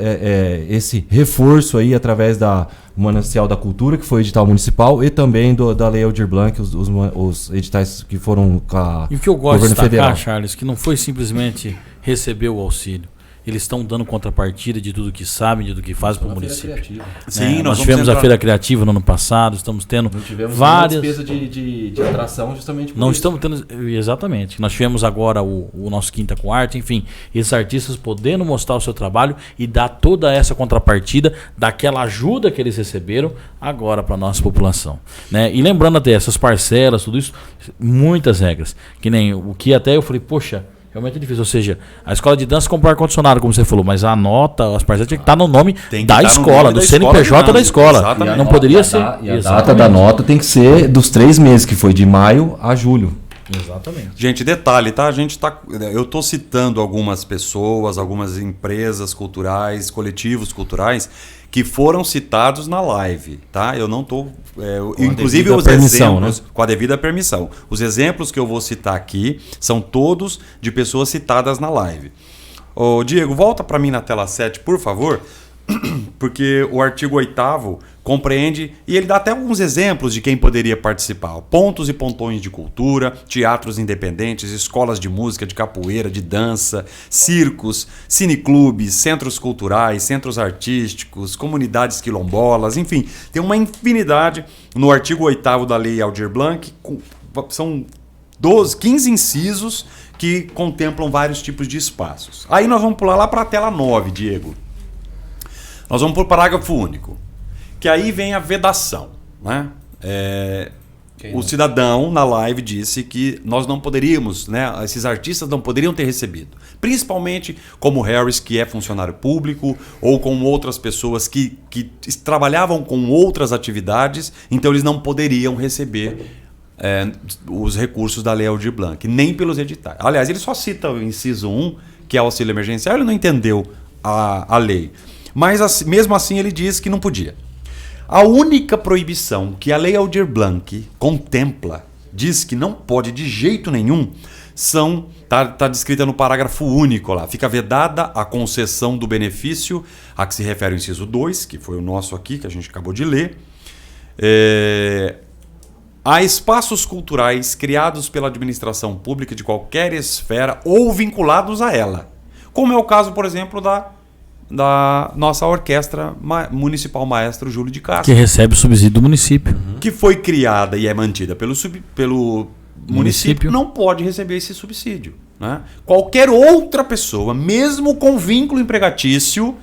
esse reforço aí através da Manancial da Cultura, que foi o edital municipal, e também da Lei Aldir Blanc, os editais que foram com a E o que eu gosto de destacar, federal. Charles, que não foi simplesmente receber o auxílio. Eles estão dando contrapartida de tudo que sabem, de tudo que fazem para o município. Sim, nós tivemos a Feira Criativa no ano passado, estamos tendo várias... despesa de atração justamente por Não isso. estamos tendo... Exatamente. Nós tivemos agora o nosso Quinta com Arte, enfim, esses artistas podendo mostrar o seu trabalho e dar toda essa contrapartida daquela ajuda que eles receberam agora para a nossa população. Né? E lembrando até essas parcelas, tudo isso, muitas regras. Que nem o que até eu falei, poxa... Realmente é difícil, ou seja, a escola de dança comprar ar-condicionado, como você falou, mas a nota, as parcelas tinha que estar no nome da escola, do CNPJ da escola. Exatamente. Não poderia ser. E a data da nota tem que ser dos 3 meses, que foi de maio a julho. Exatamente. Gente, detalhe, tá? Eu estou citando algumas pessoas, algumas empresas culturais, coletivos culturais que foram citados na live, tá? Eu não estou... inclusive os exemplos, né? Com a devida permissão. Os exemplos que eu vou citar aqui são todos de pessoas citadas na live. Ô, Diego, volta para mim na tela 7, por favor, porque o artigo 8º compreende, e ele dá até alguns exemplos de quem poderia participar. Pontos e pontões de cultura, teatros independentes, escolas de música, de capoeira, de dança, circos, cineclubes, centros culturais, centros artísticos, comunidades quilombolas, enfim, tem uma infinidade no artigo 8º da Lei Aldir Blanc, são 15 incisos que contemplam vários tipos de espaços. Aí nós vamos pular lá para a tela 9, Diego. Nós vamos para o parágrafo único, que aí vem a vedação. Né? O cidadão na live disse que nós não poderíamos, né, esses artistas não poderiam ter recebido. Principalmente como Harris, que é funcionário público, ou com outras pessoas que trabalhavam com outras atividades, então eles não poderiam receber os recursos da Lei Aldir Blanc, nem pelos editais. Aliás, ele só cita o inciso 1, que é o auxílio emergencial, ele não entendeu a lei. Mas mesmo assim ele diz que não podia. A única proibição que a Lei Aldir Blanc contempla, diz que não pode de jeito nenhum, está descrita no parágrafo único lá. Fica vedada a concessão do benefício a que se refere o inciso 2, que foi o nosso aqui, que a gente acabou de ler. Há espaços culturais criados pela administração pública de qualquer esfera ou vinculados a ela. Como é o caso, por exemplo, da nossa orquestra municipal Maestro Júlio de Castro. Que recebe o subsídio do município. Que foi criada e é mantida pelo município, não pode receber esse subsídio. Né? Qualquer outra pessoa, mesmo com vínculo empregatício,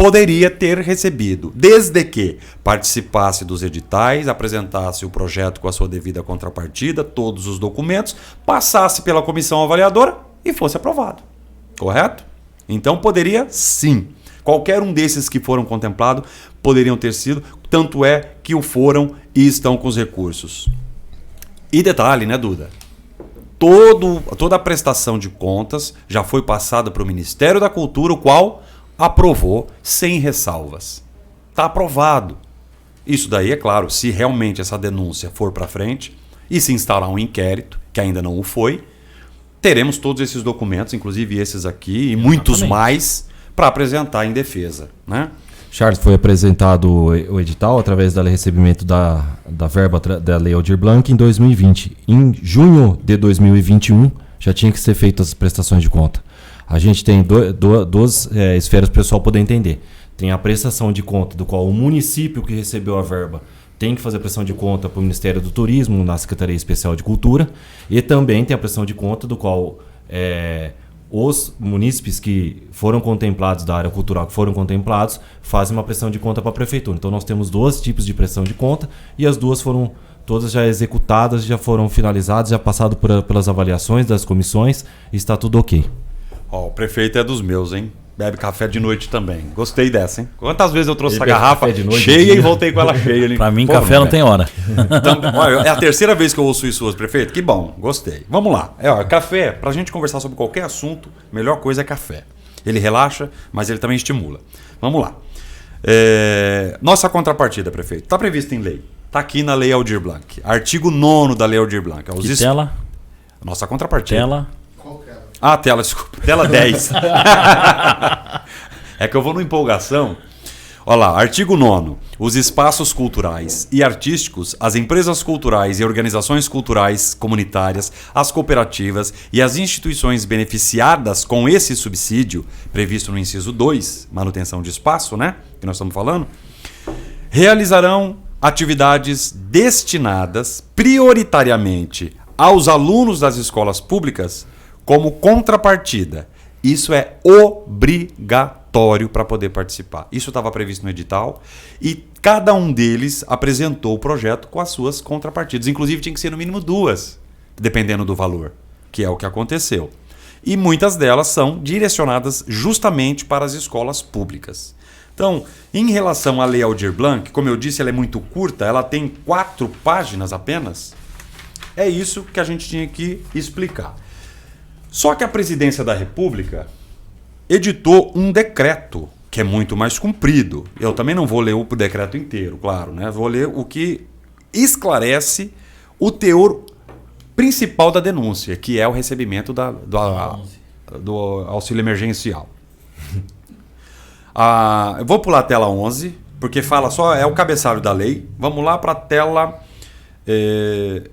poderia ter recebido, desde que participasse dos editais, apresentasse o projeto com a sua devida contrapartida, todos os documentos, passasse pela comissão avaliadora e fosse aprovado. Correto? Então poderia sim. Qualquer um desses que foram contemplados poderiam ter sido, tanto é que o foram e estão com os recursos. E detalhe, né, Duda? Toda a prestação de contas já foi passada para o Ministério da Cultura, o qual aprovou sem ressalvas. Está aprovado. Isso daí, é claro, se realmente essa denúncia for para frente e se instaurar um inquérito, que ainda não o foi, teremos todos esses documentos, inclusive esses aqui e muitos mais, para apresentar em defesa, né? Charles, foi apresentado o edital através do recebimento da verba da Lei Aldir Blanc em 2020. Em junho de 2021, já tinha que ser feitas as prestações de conta. A gente tem duas esferas para o pessoal poder entender. Tem a prestação de conta, do qual o município que recebeu a verba tem que fazer a prestação de conta para o Ministério do Turismo, na Secretaria Especial de Cultura. E também tem a prestação de conta, do qual os munícipes que foram contemplados da área cultural, que foram contemplados, fazem uma prestação de conta para a prefeitura. Então nós temos 2 tipos de prestação de conta e as duas foram todas já executadas, já foram finalizadas, já passado pelas avaliações das comissões e está tudo ok. Ó, o prefeito é dos meus, hein? Bebe café de noite também. Gostei dessa, hein? Quantas vezes eu trouxe essa garrafa cheia e voltei com ela cheia ali. Pra mim, café não tem hora. Então, olha, é a terceira vez que eu ouço isso hoje, prefeito. Que bom, gostei. Vamos lá. Café, pra gente conversar sobre qualquer assunto, a melhor coisa é café. Ele relaxa, mas ele também estimula. Vamos lá. Nossa contrapartida, prefeito, está prevista em lei. Está aqui na Lei Aldir Blanc. Artigo 9º da Lei Aldir Blanc. Que tela? Nossa contrapartida. Tela? Tela, desculpa. Tela 10. É que eu vou numa empolgação. Olha lá, artigo 9º. Os espaços culturais e artísticos, as empresas culturais e organizações culturais comunitárias, as cooperativas e as instituições beneficiadas com esse subsídio, previsto no inciso 2, manutenção de espaço, né? Que nós estamos falando, realizarão atividades destinadas prioritariamente aos alunos das escolas públicas como contrapartida. Isso é obrigatório para poder participar. Isso estava previsto no edital e cada um deles apresentou o projeto com as suas contrapartidas. Inclusive tinha que ser no mínimo 2, dependendo do valor, que é o que aconteceu. E muitas delas são direcionadas justamente para as escolas públicas. Então, em relação à Lei Aldir Blanc, como eu disse, ela é muito curta, ela tem 4 páginas apenas. É isso que a gente tinha que explicar. Só que a Presidência da República editou um decreto que é muito mais comprido. Eu também não vou ler o decreto inteiro, claro, né? Vou ler o que esclarece o teor principal da denúncia, que é o recebimento do auxílio emergencial. Eu vou pular a tela 11, porque fala só, é o cabeçalho da lei. Vamos lá para a tela...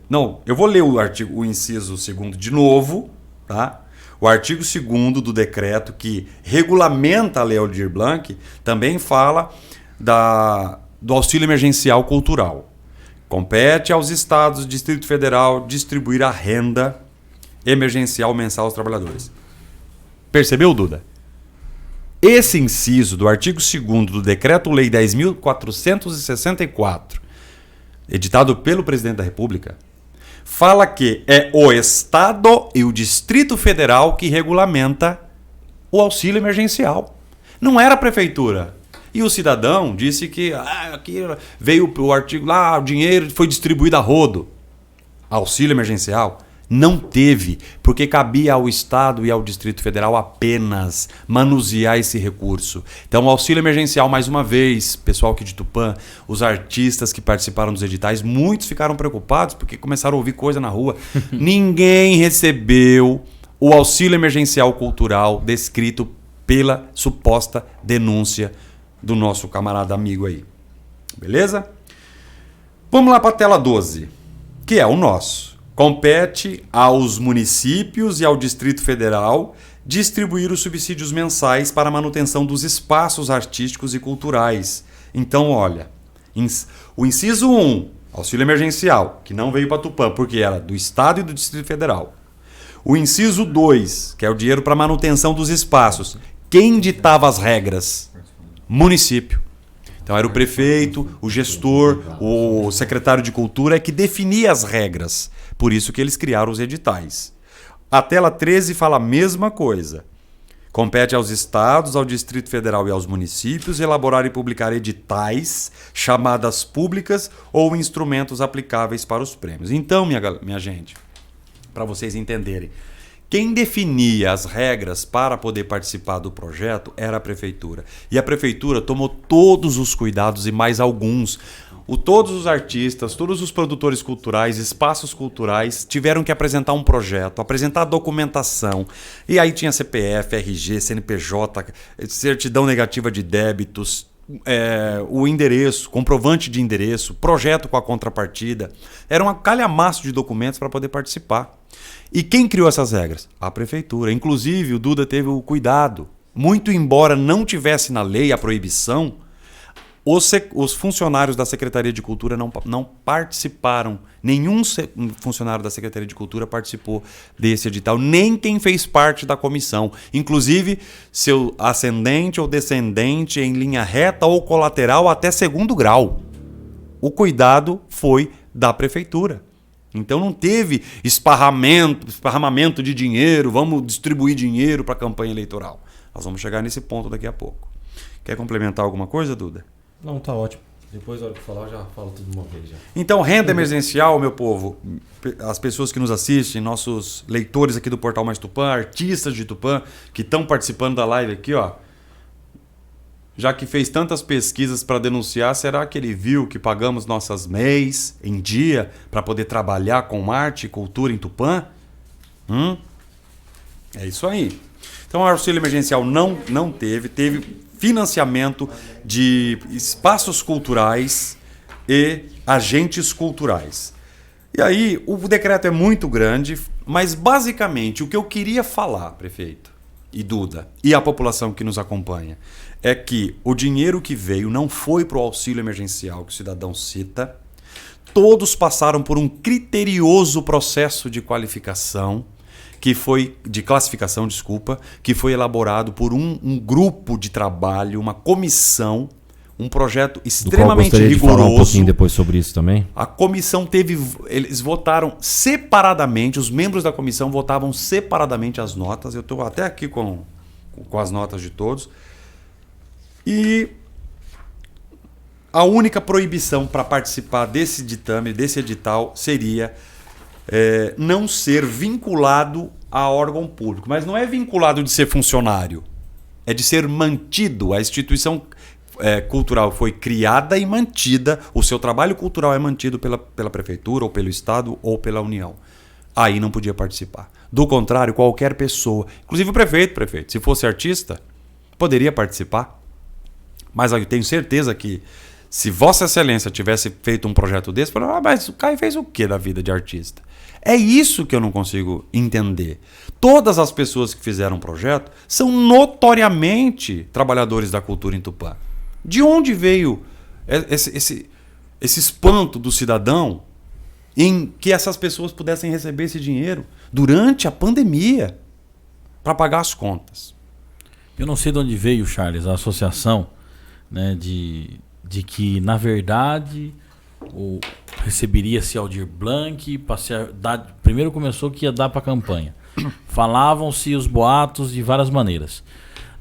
Não, eu vou ler o inciso 2º de novo, tá? O artigo 2º do decreto que regulamenta a Lei Aldir Blanc também fala do auxílio emergencial cultural. Compete aos estados do Distrito Federal distribuir a renda emergencial mensal aos trabalhadores. Percebeu, Duda? Esse inciso do artigo 2º do Decreto-Lei 10.464, editado pelo Presidente da República, fala que é o Estado e o Distrito Federal que regulamenta o auxílio emergencial. Não era a Prefeitura. E o cidadão disse que aqui veio o artigo lá, o dinheiro foi distribuído a rodo. Auxílio emergencial não teve, porque cabia ao Estado e ao Distrito Federal apenas manusear esse recurso. Então, o auxílio emergencial, mais uma vez, pessoal aqui de Tupã, os artistas que participaram dos editais, muitos ficaram preocupados porque começaram a ouvir coisa na rua. Ninguém recebeu o auxílio emergencial cultural descrito pela suposta denúncia do nosso camarada amigo aí. Beleza? Vamos lá para a tela 12, que é o nosso. Compete aos municípios e ao Distrito Federal distribuir os subsídios mensais para a manutenção dos espaços artísticos e culturais. Então, olha, o inciso 1, auxílio emergencial, que não veio para Tupã, porque era do Estado e do Distrito Federal. O inciso 2, que é o dinheiro para manutenção dos espaços. Quem ditava as regras? município. Então era o prefeito, o gestor, o secretário de cultura que definia as regras. Por isso que eles criaram os editais. A tela 13 fala a mesma coisa. Compete aos estados, ao Distrito Federal e aos municípios elaborar e publicar editais, chamadas públicas ou instrumentos aplicáveis para os prêmios. Então, minha gente, para vocês entenderem, quem definia as regras para poder participar do projeto era a prefeitura. E a prefeitura tomou todos os cuidados e mais alguns. Todos os artistas, todos os produtores culturais, espaços culturais tiveram que apresentar um projeto, apresentar documentação. E aí tinha CPF, RG, CNPJ, certidão negativa de débitos, o endereço, comprovante de endereço, projeto com a contrapartida. Era um calhamaço de documentos para poder participar. E quem criou essas regras? A prefeitura. Inclusive, o Duda teve o cuidado. Muito embora não tivesse na lei a proibição, os funcionários da Secretaria de Cultura não participaram. Nenhum funcionário da Secretaria de Cultura participou desse edital, nem quem fez parte da comissão. Inclusive, seu ascendente ou descendente em linha reta ou colateral até 2º grau. O foi da prefeitura. Então não teve esparramento de dinheiro, vamos distribuir dinheiro para a campanha eleitoral. Nós vamos chegar nesse ponto daqui a pouco. Quer complementar alguma coisa, Duda? Não, tá ótimo. Depois, na hora que falar, eu já falo tudo de uma vez. Já. Então, renda emergencial, meu povo, as pessoas que nos assistem, nossos leitores aqui do Portal Mais Tupã, artistas de Tupã, que estão participando da live aqui, ó. Já que fez tantas pesquisas para denunciar, será que ele viu que pagamos nossas MEIs em dia para poder trabalhar com arte e cultura em Tupã? É isso aí. Então, o auxílio emergencial não teve financiamento de espaços culturais e agentes culturais. E aí, o decreto é muito grande, mas basicamente o que eu queria falar, prefeito e Duda, e a população que nos acompanha, é que o dinheiro que veio não foi para o auxílio emergencial que o cidadão cita. Todos passaram por um criterioso processo de qualificação, que foi elaborado por um grupo de trabalho, uma comissão, um projeto extremamente rigoroso. De falar um pouquinho depois sobre isso também. A comissão eles votaram separadamente, os membros da comissão votavam separadamente as notas. Eu estou até aqui com as notas de todos. E a única proibição para participar desse ditame, desse edital, seria não ser vinculado a órgão público. Mas não é vinculado de ser funcionário, é de ser mantido. A instituição cultural foi criada e mantida, o seu trabalho cultural é mantido pela prefeitura, ou pelo estado, ou pela União. Aí não podia participar. Do contrário, qualquer pessoa, inclusive o prefeito, se fosse artista, poderia participar. Mas eu tenho certeza que se Vossa Excelência tivesse feito um projeto desse, mas o Caio fez o que da vida de artista? É isso que eu não consigo entender. Todas as pessoas que fizeram o projeto são notoriamente trabalhadores da cultura em Tupã. De onde veio esse espanto do cidadão em que essas pessoas pudessem receber esse dinheiro durante a pandemia para pagar as contas? Eu não sei de onde veio, Charles, a associação, né, de que, na verdade, receberia-se Aldir Blanc, primeiro começou que ia dar para a campanha. Falavam-se os boatos de várias maneiras.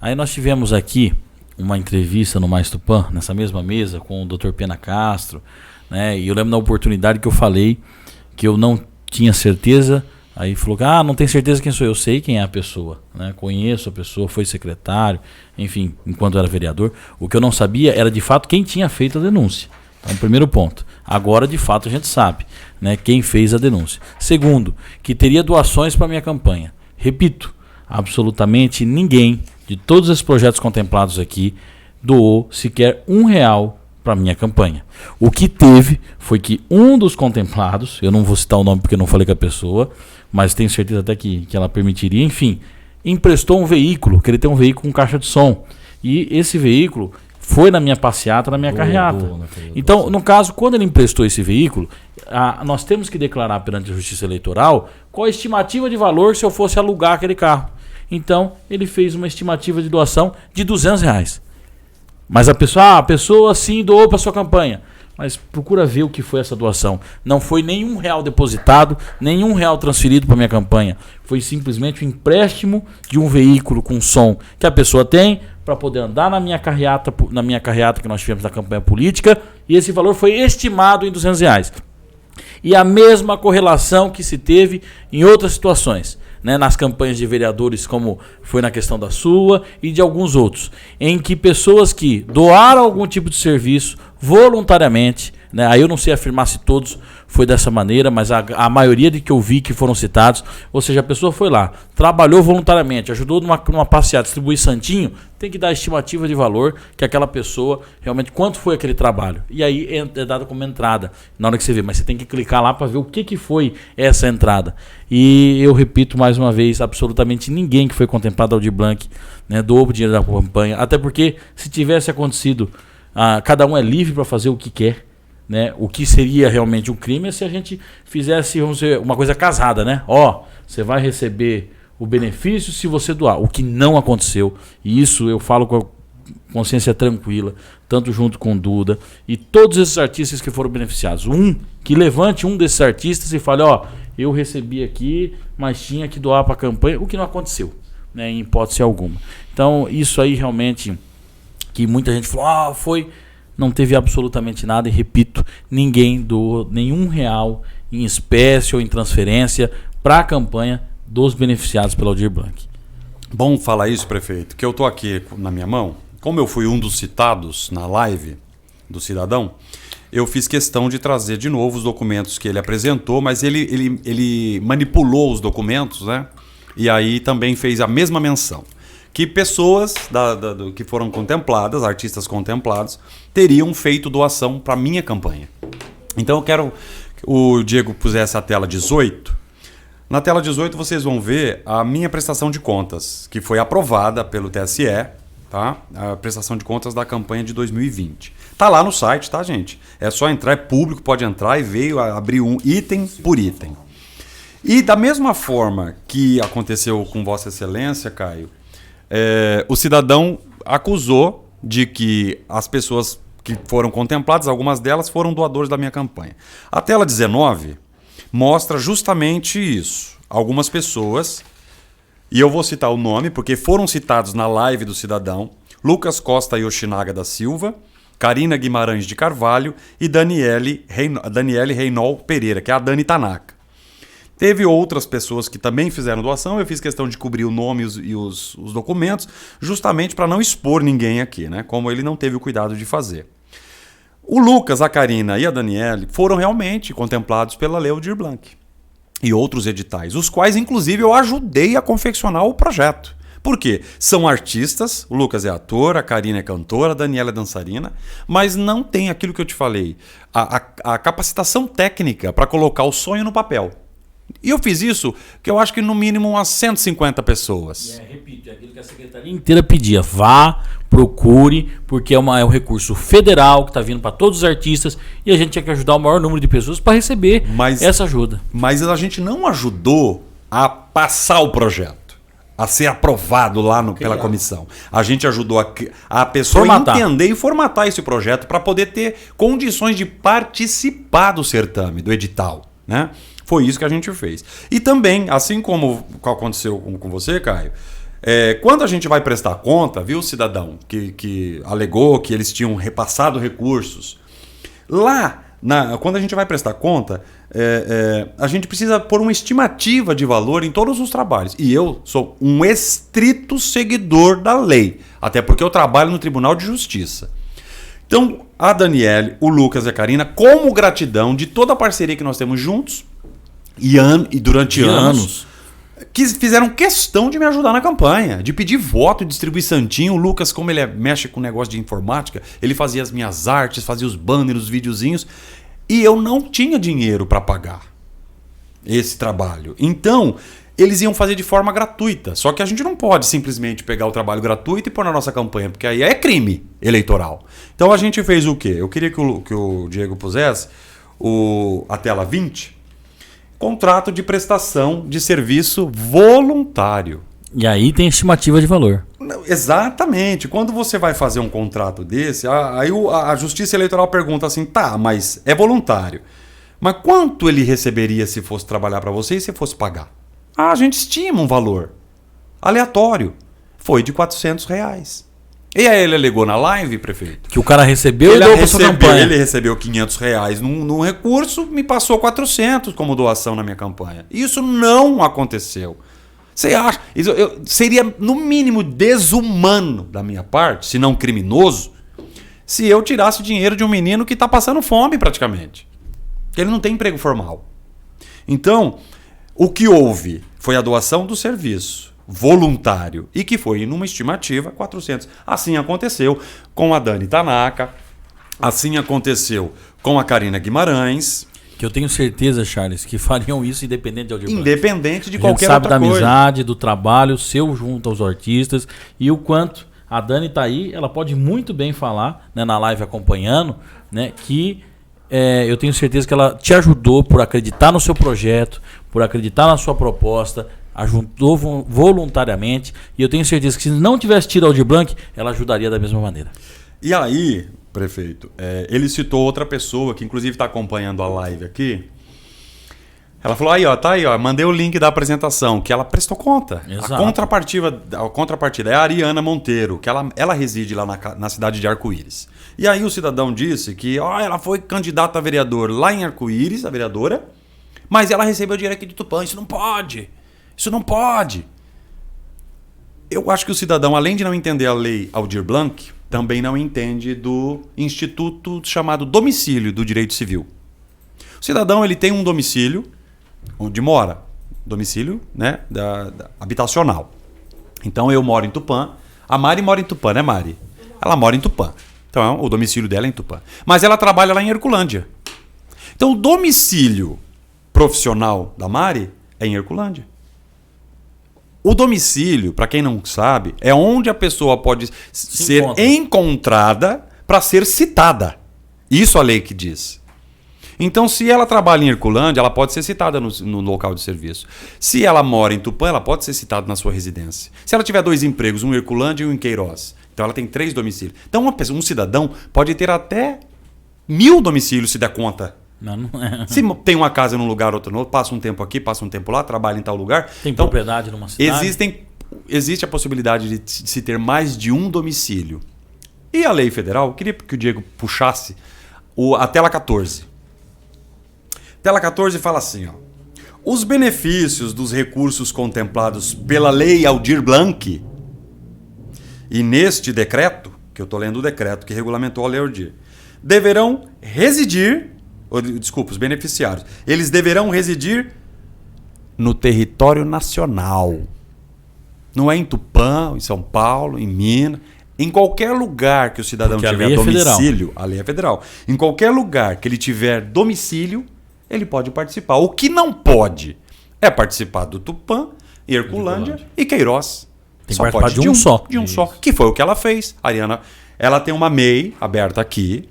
Aí nós tivemos aqui uma entrevista no Mais Tupã, nessa mesma mesa, com o Dr. Pena Castro, né, e eu lembro da oportunidade que eu falei que eu não tinha certeza. Aí falou que não tem certeza quem sou eu. Sei quem é a pessoa, né? Conheço a pessoa, foi secretário, enfim, enquanto era vereador. O que eu não sabia era de fato quem tinha feito a denúncia. Então, primeiro ponto. Agora, de fato, a gente sabe, né, quem fez a denúncia. Segundo, que teria doações para minha campanha. Repito, absolutamente ninguém de todos esses projetos contemplados aqui doou sequer R$1 para minha campanha. O que teve foi que um dos contemplados, eu não vou citar o nome porque eu não falei com a pessoa, mas tenho certeza até que ela permitiria, enfim, emprestou um veículo, que ele tem um veículo com caixa de som. E esse veículo foi na minha passeata, na minha carreata. Então, no caso, quando ele emprestou esse veículo, nós temos que declarar perante a Justiça Eleitoral qual a estimativa de valor se eu fosse alugar aquele carro. Então, ele fez uma estimativa de doação de R$200. Mas a pessoa sim doou para sua campanha. Mas procura ver o que foi essa doação. Não foi nenhum real depositado, nenhum real transferido para minha campanha. Foi simplesmente um empréstimo de um veículo com som que a pessoa tem para poder andar na minha carreata que nós tivemos na campanha política. E esse valor foi estimado em R$200. E a mesma correlação que se teve em outras situações, né, nas campanhas de vereadores, como foi na questão da sua e de alguns outros, em que pessoas que doaram algum tipo de serviço voluntariamente, né, aí eu não sei afirmar se todos foi dessa maneira, mas a maioria de que eu vi que foram citados, ou seja, a pessoa foi lá, trabalhou voluntariamente, ajudou numa passeata, distribuir santinho, tem que dar a estimativa de valor que aquela pessoa, realmente, quanto foi aquele trabalho. E aí é dado como entrada, na hora que você vê, mas você tem que clicar lá para ver o que foi essa entrada. E eu repito mais uma vez, absolutamente ninguém que foi contemplado Aldir Blanc, né, doou o dinheiro da campanha, até porque se tivesse acontecido, cada um é livre para fazer o que quer. Né? O que seria realmente um crime é se a gente fizesse, vamos dizer, uma coisa casada, né? Você vai receber o benefício se você doar. O que não aconteceu. E isso eu falo com a consciência tranquila, tanto junto com o Duda e todos esses artistas que foram beneficiados. Que levante um desses artistas e fale, eu recebi aqui, mas tinha que doar para a campanha, o que não aconteceu, né? Em hipótese alguma. Então, isso aí realmente, que muita gente falou, não teve absolutamente nada, e repito, ninguém doou nenhum real em espécie ou em transferência para a campanha dos beneficiados pelo Aldir Blanc. Bom falar isso, prefeito, que eu estou aqui na minha mão. Como eu fui um dos citados na live do cidadão, eu fiz questão de trazer de novo os documentos que ele apresentou, mas ele manipulou os documentos, né? E aí também fez a mesma menção. Que pessoas que foram contempladas, artistas contemplados, teriam feito doação para a minha campanha. Então eu quero que o Diego pusesse a tela 18. Na tela 18 vocês vão ver a minha prestação de contas, que foi aprovada pelo TSE, tá? A prestação de contas da campanha de 2020. Tá lá no site, tá, gente? É só entrar, é público, pode entrar e veio abrir um item por item. E da mesma forma que aconteceu com Vossa Excelência, Caio, o cidadão acusou de que as pessoas que foram contempladas, algumas delas foram doadores da minha campanha. A tela 19 mostra justamente isso. Algumas pessoas, e eu vou citar o nome porque foram citados na live do cidadão: Lucas Costa Yoshinaga da Silva, Karina Guimarães de Carvalho e Daniele Reinol Pereira, que é a Dani Tanaka. Teve outras pessoas que também fizeram doação, eu fiz questão de cobrir o nome e os documentos, justamente para não expor ninguém aqui, né? Como ele não teve o cuidado de fazer. O Lucas, a Karina e a Daniele foram realmente contemplados pela Lei Aldir Blanc e outros editais, os quais, inclusive, eu ajudei a confeccionar o projeto. Por quê? São artistas, o Lucas é ator, a Karina é cantora, a Daniela é dançarina, mas não tem aquilo que eu te falei, a capacitação técnica para colocar o sonho no papel. E eu fiz isso, que eu acho que no mínimo umas 150 pessoas. Repito, é aquilo que a secretaria inteira pedia. Vá, procure, porque é um recurso federal que está vindo para todos os artistas e a gente tinha que ajudar o maior número de pessoas para receber essa ajuda. Mas a gente não ajudou a passar o projeto, a ser aprovado lá pela comissão. A gente ajudou a pessoa entender e formatar esse projeto para poder ter condições de participar do certame, do edital, né? Foi isso que a gente fez. E também, assim como aconteceu com você, Caio, quando a gente vai prestar conta, viu, cidadão, que alegou que eles tinham repassado recursos, lá, quando a gente vai prestar conta, a gente precisa pôr uma estimativa de valor em todos os trabalhos. E eu sou um estrito seguidor da lei, até porque eu trabalho no Tribunal de Justiça. Então, a Daniele, o Lucas e a Karina, como gratidão de toda a parceria que nós temos juntos, e durante anos, que fizeram questão de me ajudar na campanha, de pedir voto, distribuir santinho. O Lucas, como ele mexe com negócio de informática, ele fazia as minhas artes, fazia os banners, os videozinhos, e eu não tinha dinheiro para pagar esse trabalho. Então, eles iam fazer de forma gratuita. Só que a gente não pode simplesmente pegar o trabalho gratuito e pôr na nossa campanha, porque aí é crime eleitoral. Então a gente fez o quê? Eu queria que o Diego pusesse a tela 20. Contrato de prestação de serviço voluntário. E aí tem estimativa de valor. Exatamente. Quando você vai fazer um contrato desse, aí a Justiça Eleitoral pergunta assim, tá, mas é voluntário. Mas quanto ele receberia se fosse trabalhar para você e se fosse pagar? A gente estima um valor aleatório. Foi de R$400. E aí ele alegou na live, prefeito? Que o cara recebeu e deu para sua campanha. Ele recebeu R$500 num recurso, me passou 400 como doação na minha campanha. Isso não aconteceu. Você acha? Seria, no mínimo, desumano da minha parte, se não criminoso, se eu tirasse dinheiro de um menino que está passando fome praticamente. Ele não tem emprego formal. Então, o que houve foi a doação do serviço voluntário e que foi, numa estimativa, 400. Assim aconteceu com a Dani Tanaka, assim aconteceu com a Karina Guimarães. Que eu tenho certeza, Charles, que fariam isso independente de Aldir Blanc. Independente de qualquer outra coisa. A gente sabe da coisa. amizade, do trabalho seu junto aos artistas e o quanto a Dani tá aí, ela pode muito bem falar, né, na live acompanhando, né, que eu tenho certeza que ela te ajudou por acreditar no seu projeto, por acreditar na sua proposta, ajudou voluntariamente e eu tenho certeza que se não tivesse tido Aldir Blanc, ela ajudaria da mesma maneira. E aí, prefeito, ele citou outra pessoa que inclusive está acompanhando a live aqui. Ela falou, tá aí, mandei o link da apresentação, que ela prestou conta. Exato. A contrapartida é a Ariana Monteiro, que ela reside lá na cidade de Arco-Íris. E aí o cidadão disse que ela foi candidata a vereador lá em Arco-Íris, a vereadora, mas ela recebeu dinheiro aqui de Tupã. Isso não pode. Isso não pode. Eu acho que o cidadão, além de não entender a lei Aldir Blanc, também não entende do instituto chamado domicílio do direito civil. O cidadão ele tem um domicílio onde mora, domicílio, né, habitacional. Então eu moro em Tupã, a Mari mora em Tupã, né, Mari? Ela mora em Tupã. Então o domicílio dela é em Tupã. Mas ela trabalha lá em Herculândia. Então o domicílio profissional da Mari é em Herculândia. O domicílio, para quem não sabe, é onde a pessoa pode ser encontrada para ser citada. Isso a lei que diz. Então, se ela trabalha em Herculândia, ela pode ser citada no local de serviço. Se ela mora em Tupã, ela pode ser citada na sua residência. Se ela tiver 2 empregos, um em Herculândia e um em Queiroz, então ela tem 3 domicílios. Então, um cidadão pode ter até 1000 domicílios se der conta. Não é. Se tem uma casa num lugar, outra no outro, passa um tempo aqui, passa um tempo lá, trabalha em tal lugar. Tem então, propriedade numa cidade. Existe a possibilidade de se ter mais de um domicílio. E a lei federal, eu queria que o Diego puxasse a tela 14. Tela 14 fala assim, os benefícios dos recursos contemplados pela lei Aldir Blanc e neste decreto, que eu estou lendo o decreto que regulamentou a lei Aldir, deverão residir, os beneficiários, eles deverão residir no território nacional. Não é em Tupã, em São Paulo, em Minas, em qualquer lugar que o cidadão tiver domicílio, a lei é federal. Em qualquer lugar que ele tiver domicílio, ele pode participar. O que não pode é participar do Tupã, Herculândia e Queiroz. Tem que participar de um só. De um só. Que foi o que ela fez. A Ariana, ela tem uma MEI aberta aqui,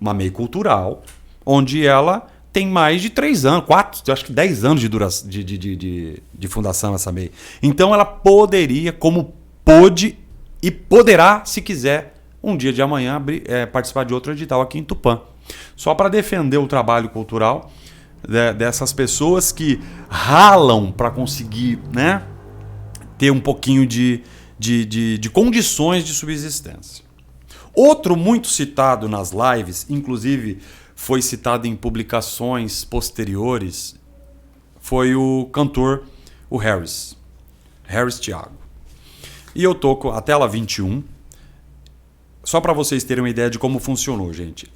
uma MEI cultural, onde ela tem mais de 3 anos, 4, acho que 10 anos de duração de fundação essa MEI. Então ela poderia, como pôde e poderá, se quiser, um dia de amanhã participar de outro edital aqui em Tupã. Só para defender o trabalho cultural dessas pessoas que ralam para conseguir, né, ter um pouquinho de condições de subsistência. Outro muito citado nas lives, inclusive foi citado em publicações posteriores, foi o cantor, o Harris Thiago. E eu tô com a tela 21, só para vocês terem uma ideia de como funcionou, gente.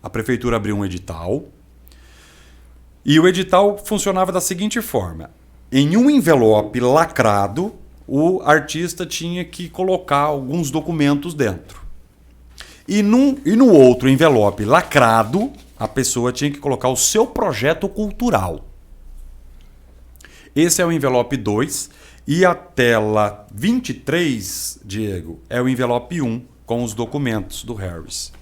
A prefeitura abriu um edital e o edital funcionava da seguinte forma. Em um envelope lacrado, o artista tinha que colocar alguns documentos dentro. E no outro envelope lacrado, a pessoa tinha que colocar o seu projeto cultural. Esse é o envelope 2 e a tela 23, Diego, é o envelope 1 com os documentos do Harris.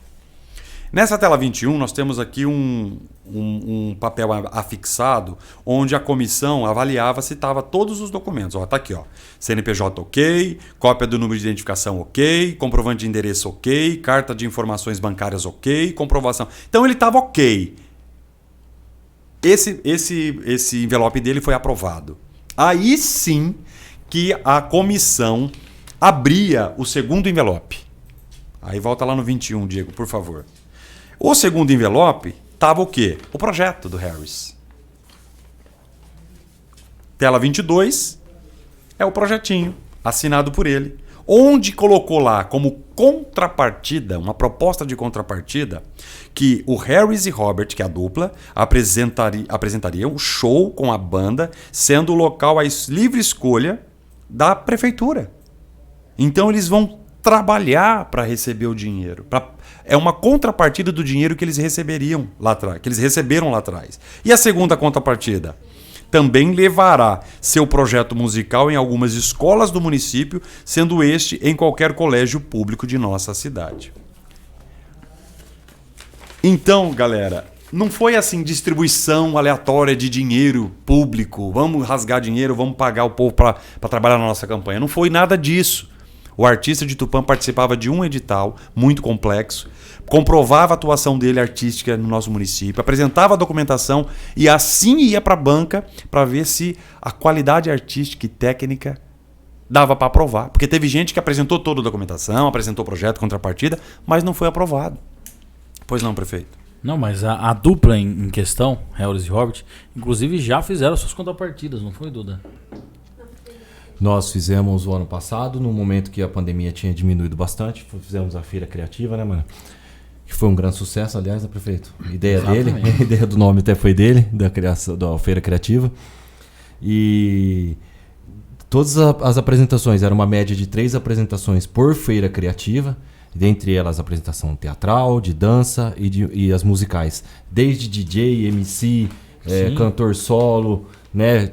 Nessa tela 21, nós temos aqui um papel afixado, onde a comissão avaliava se estava todos os documentos. Está aqui, ó. CNPJ ok, cópia do número de identificação ok, comprovante de endereço ok, carta de informações bancárias ok, comprovação. Então ele estava ok. Esse envelope dele foi aprovado. Aí sim que a comissão abria o segundo envelope. Aí volta lá no 21, Diego, por favor. O segundo envelope estava o quê? O projeto do Harris. Tela 22 é o projetinho assinado por ele, onde colocou lá como contrapartida, uma proposta de contrapartida, que o Harris e Robert, que é a dupla, apresentariam um show com a banda, sendo o local a livre escolha da prefeitura. Então eles vão trabalhar para receber o dinheiro. É uma contrapartida do dinheiro que eles receberiam lá atrás, que eles receberam lá atrás. E a segunda contrapartida? Também levará seu projeto musical em algumas escolas do município, sendo este em qualquer colégio público de nossa cidade. Então, galera, não foi assim distribuição aleatória de dinheiro público, vamos rasgar dinheiro, vamos pagar o povo para trabalhar na nossa campanha. Não foi nada disso. O artista de Tupã participava de um edital muito complexo, comprovava a atuação dele artística no nosso município, apresentava a documentação e assim ia para a banca para ver se a qualidade artística e técnica dava para aprovar. Porque teve gente que apresentou toda a documentação, apresentou o projeto, contrapartida, mas não foi aprovado. Pois não, prefeito? Não, mas a dupla em questão, Harris e Robert, inclusive já fizeram suas contrapartidas, não foi, Duda? Nós fizemos o ano passado, no momento que a pandemia tinha diminuído bastante, fizemos a Feira Criativa, né, mano? Que foi um grande sucesso, aliás, né, prefeito? A ideia dele, a ideia do nome até foi dele, da criação da Feira Criativa. E todas as apresentações, era uma média de 3 apresentações por Feira Criativa, dentre elas a apresentação teatral, de dança e as musicais. Desde DJ, MC, cantor solo, né?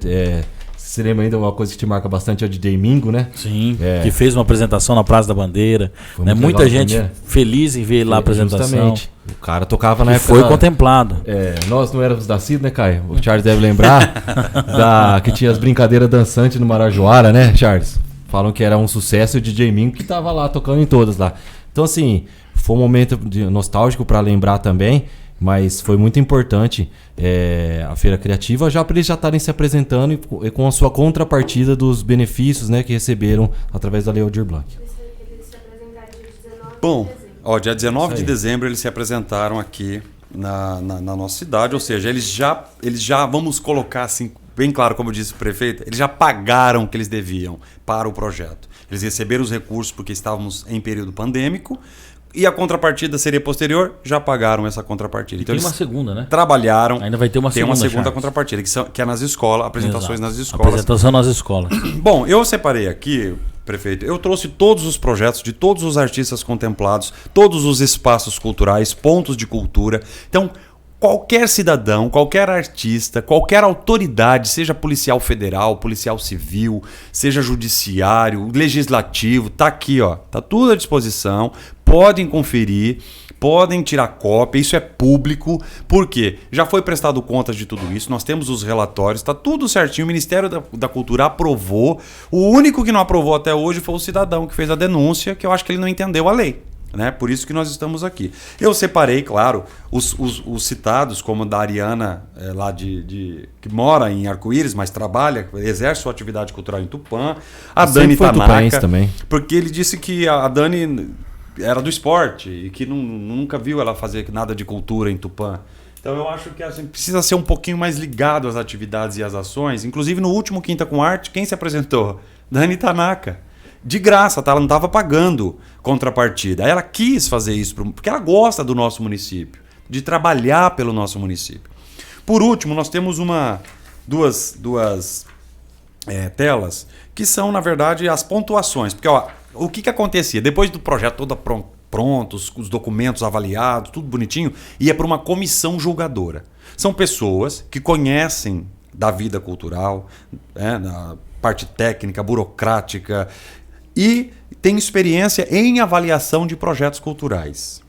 Você lembra ainda uma coisa que te marca bastante é o DJ Mingo, né? Sim, que fez uma apresentação na Praça da Bandeira. Né? Muita gente feliz em ver lá a apresentação. Justamente. O cara tocava na época. Foi contemplado. Nós não éramos da CID, né, Caio? O Charles deve lembrar que tinha as brincadeiras dançantes no Marajoara, né, Charles? Falam que era um sucesso e o DJ Mingo que tava lá tocando em todas lá. Então, assim, foi um momento nostálgico para lembrar também. Mas foi muito importante a Feira Criativa já para eles já estarem se apresentando e com a sua contrapartida dos benefícios, né, que receberam através da Lei Aldir Blanc. Eles se apresentaram dia 19 de dezembro. Dia 19 de dezembro eles se apresentaram aqui na nossa cidade, ou seja, eles já, vamos colocar assim, bem claro, como disse o prefeito, eles já pagaram o que eles deviam para o projeto. Eles receberam os recursos porque estávamos em período pandêmico. E a contrapartida seria posterior, já pagaram essa contrapartida. Então, tem uma segunda, né? Trabalharam. Ainda vai ter uma segunda. Tem uma segunda contrapartida, que é nas escolas, apresentações nas escolas. Apresentação nas escolas. Bom, eu separei aqui, prefeito, eu trouxe todos os projetos de todos os artistas contemplados, todos os espaços culturais, pontos de cultura. Então, qualquer cidadão, qualquer artista, qualquer autoridade, seja policial federal, policial civil, seja judiciário, legislativo, tá aqui, ó, tá tudo à disposição. Podem conferir, podem tirar cópia, isso é público, porque já foi prestado contas de tudo isso, nós temos os relatórios, está tudo certinho, o Ministério da Cultura aprovou, o único que não aprovou até hoje foi o cidadão que fez a denúncia, que eu acho que ele não entendeu a lei. Né? Por isso que nós estamos aqui. Eu separei, claro, os citados, como da Ariana, lá que mora em Arco-Íris, mas trabalha, exerce sua atividade cultural em Tupã, a Dani Tanaka, também. Porque ele disse que a Dani era do esporte e que nunca viu ela fazer nada de cultura em Tupã. Então eu acho que assim, precisa ser um pouquinho mais ligado às atividades e às ações. Inclusive no último Quinta com Arte, quem se apresentou? Dani Tanaka. De graça, tá? Ela não estava pagando contrapartida. Ela quis fazer isso porque ela gosta do nosso município, de trabalhar pelo nosso município. Por último, nós temos duas telas que são, na verdade, as pontuações. Porque o que acontecia? Depois do projeto todo pronto, os documentos avaliados, tudo bonitinho, ia para uma comissão julgadora. São pessoas que conhecem da vida cultural, na parte técnica, burocrática, e tem experiência em avaliação de projetos culturais.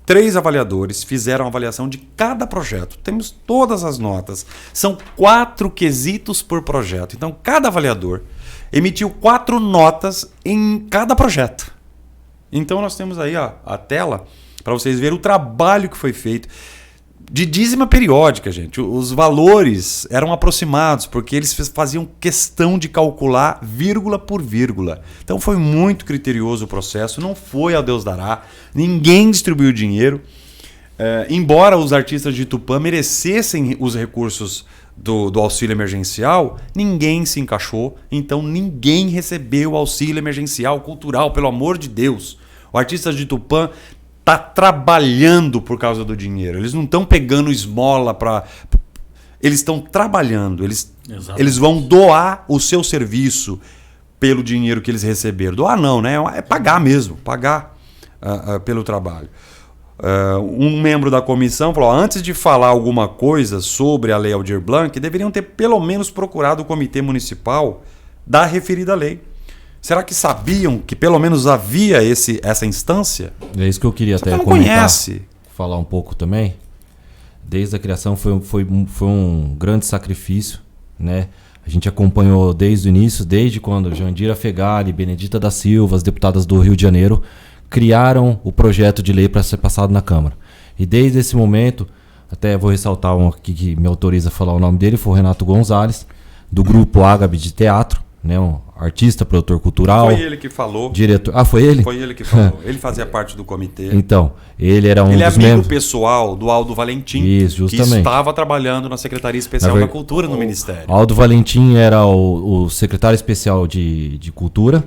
3 avaliadores fizeram a avaliação de cada projeto. Temos todas as notas. São 4 quesitos por projeto. Então, cada avaliador emitiu 4 notas em cada projeto. Então, nós temos aí a tela para vocês verem o trabalho que foi feito. De dízima periódica, gente. Os valores eram aproximados, porque eles faziam questão de calcular vírgula por vírgula. Então foi muito criterioso o processo, não foi ao Deus dará, ninguém distribuiu dinheiro. Embora os artistas de Tupã merecessem os recursos do auxílio emergencial, ninguém se encaixou, então ninguém recebeu o auxílio emergencial cultural, pelo amor de Deus. O artista de Tupã está trabalhando por causa do dinheiro. Eles não estão pegando esmola para... Eles estão trabalhando. Eles vão doar o seu serviço pelo dinheiro que eles receberam. Doar não, né? É pagar mesmo. Pagar pelo trabalho. Um membro da comissão falou, antes de falar alguma coisa sobre a Lei Aldir Blanc, deveriam ter pelo menos procurado o comitê municipal da referida lei. Será que sabiam que pelo menos havia essa instância? É isso que eu queria até comentar, falar um pouco também. Desde a criação foi um grande sacrifício, né? A gente acompanhou desde o início, desde quando Jandira Fegali, Benedita da Silva, as deputadas do Rio de Janeiro, criaram o projeto de lei para ser passado na Câmara. E desde esse momento, até vou ressaltar um aqui que me autoriza a falar o nome dele, foi o Renato Gonzalez, do grupo Ágabe de Teatro, né? Um artista, produtor cultural. Foi ele que falou. Diretor. Ah, foi ele? Foi ele que falou. Ele fazia parte do comitê. Então, ele era um dos membros. Ele é amigo pessoal do Aldo Valentim, isso, justamente, que estava trabalhando na Secretaria Especial da Cultura no Ministério. Aldo Valentim era o secretário especial de Cultura,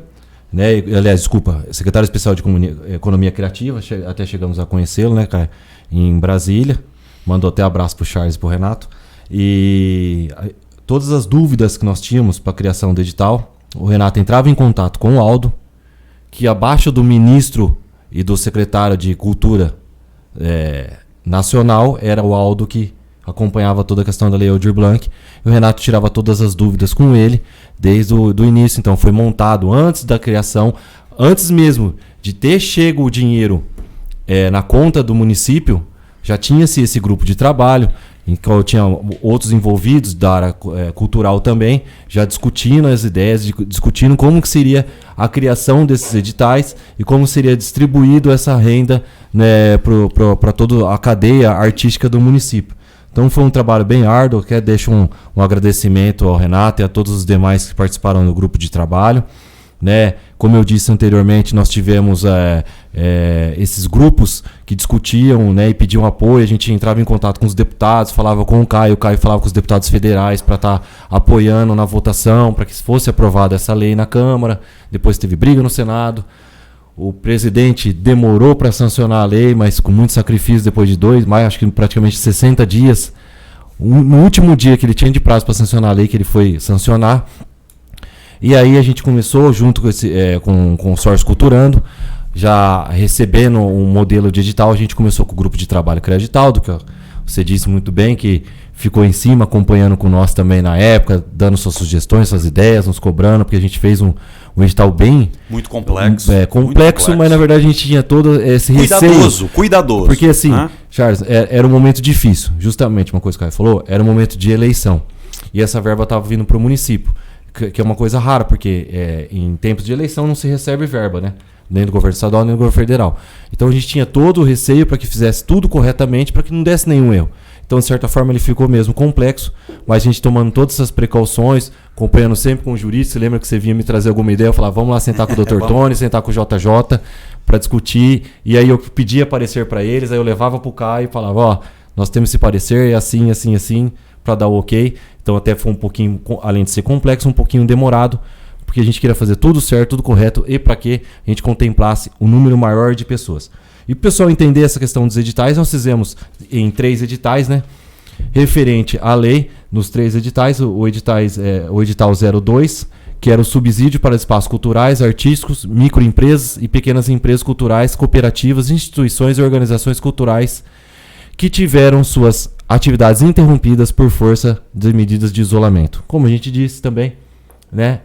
né? Aliás, desculpa, secretário especial de Economia Criativa, até chegamos a conhecê-lo, né, cara, em Brasília. Mandou até abraço pro Charles e pro Renato. E todas as dúvidas que nós tínhamos para a criação do edital, o Renato entrava em contato com o Aldo, que abaixo do ministro e do secretário de Cultura nacional, era o Aldo que acompanhava toda a questão da Lei Aldir Blanc. E o Renato tirava todas as dúvidas com ele desde o início. Então foi montado antes da criação, antes mesmo de ter chego o dinheiro na conta do município, já tinha-se esse grupo de trabalho, em que eu tinha outros envolvidos da área cultural também, já discutindo as ideias, discutindo como que seria a criação desses editais e como seria distribuído essa renda, né, para toda a cadeia artística do município. Então foi um trabalho bem árduo, que deixo um agradecimento ao Renato e a todos os demais que participaram do grupo de trabalho. Né? Como eu disse anteriormente, nós tivemos esses grupos que discutiam, né, e pediam apoio. A gente entrava em contato com os deputados, falava com o Caio falava com os deputados federais para estar apoiando na votação, para que fosse aprovada essa lei na Câmara. Depois teve briga no Senado. O presidente demorou para sancionar a lei, mas com muito sacrifício, depois de acho que praticamente 60 dias. No último dia que ele tinha de prazo para sancionar a lei, que ele foi sancionar. E aí a gente começou, junto com o Consórcio Culturando, já recebendo um modelo de edital, a gente começou com o grupo de trabalho Creditaldo, que você disse muito bem, que ficou em cima, acompanhando com nós também na época, dando suas sugestões, suas ideias, nos cobrando, porque a gente fez um edital bem... Muito complexo. Complexo, mas na verdade a gente tinha todo esse receio. Cuidadoso. Porque assim, Charles, era um momento difícil, justamente uma coisa que o Caio falou, era um momento de eleição. E essa verba estava vindo para o município. Que é uma coisa rara, porque em tempos de eleição não se recebe verba, né? Nem do governo estadual, nem do governo federal. Então a gente tinha todo o receio para que fizesse tudo corretamente, para que não desse nenhum erro. Então, de certa forma, ele ficou mesmo complexo, mas a gente tomando todas essas precauções, acompanhando sempre com o jurista. Você lembra que você vinha me trazer alguma ideia? Eu falava, vamos lá sentar com o Dr. Tony, sentar com o JJ para discutir. E aí eu pedia parecer para eles, aí eu levava para o Caio e falava, nós temos esse parecer, é assim, assim, assim, para dar o ok. Então até foi um pouquinho, além de ser complexo, um pouquinho demorado, porque a gente queria fazer tudo certo, tudo correto, e para que a gente contemplasse um número maior de pessoas. E para o pessoal entender essa questão dos editais, nós fizemos em 3 editais, né? Referente à lei, nos 3 editais, o edital 02, que era o subsídio para espaços culturais, artísticos, microempresas e pequenas empresas culturais, cooperativas, instituições e organizações culturais que tiveram suas atividades interrompidas por força de medidas de isolamento. Como a gente disse também, né,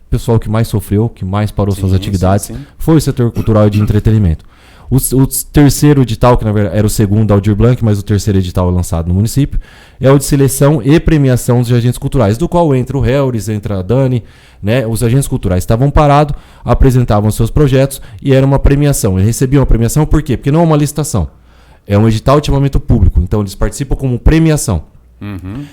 o pessoal que mais sofreu, que mais parou suas atividades, foi o setor cultural e de entretenimento. O terceiro edital, que na verdade era o segundo da Aldir Blanc, mas o terceiro edital lançado no município, é o de seleção e premiação dos agentes culturais, do qual entra o Helris, entra a Dani, né? Os agentes culturais estavam parados, apresentavam seus projetos e era uma premiação. Eles recebiam a premiação por quê? Porque não é uma licitação, é um edital de chamamento público, então eles participam como premiação.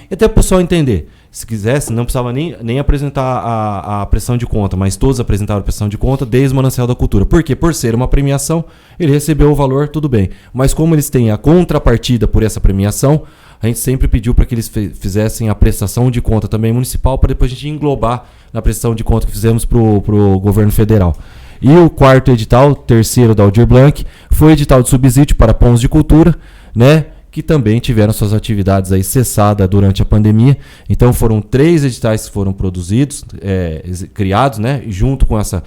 E até para o pessoal entender, se quisesse, não precisava nem apresentar a prestação de conta, mas todos apresentaram a prestação de conta desde o Manancial da Cultura. Por quê? Por ser uma premiação, ele recebeu o valor, tudo bem. Mas como eles têm a contrapartida por essa premiação, a gente sempre pediu para que eles fizessem a prestação de conta também municipal, para depois a gente englobar na prestação de conta que fizemos para o governo federal. E o quarto edital, terceiro da Aldir Blanc, foi edital de subsídio para pontos de cultura, né? Que também tiveram suas atividades aí cessadas durante a pandemia. Então foram 3 editais que foram produzidos, criados, né, junto com esse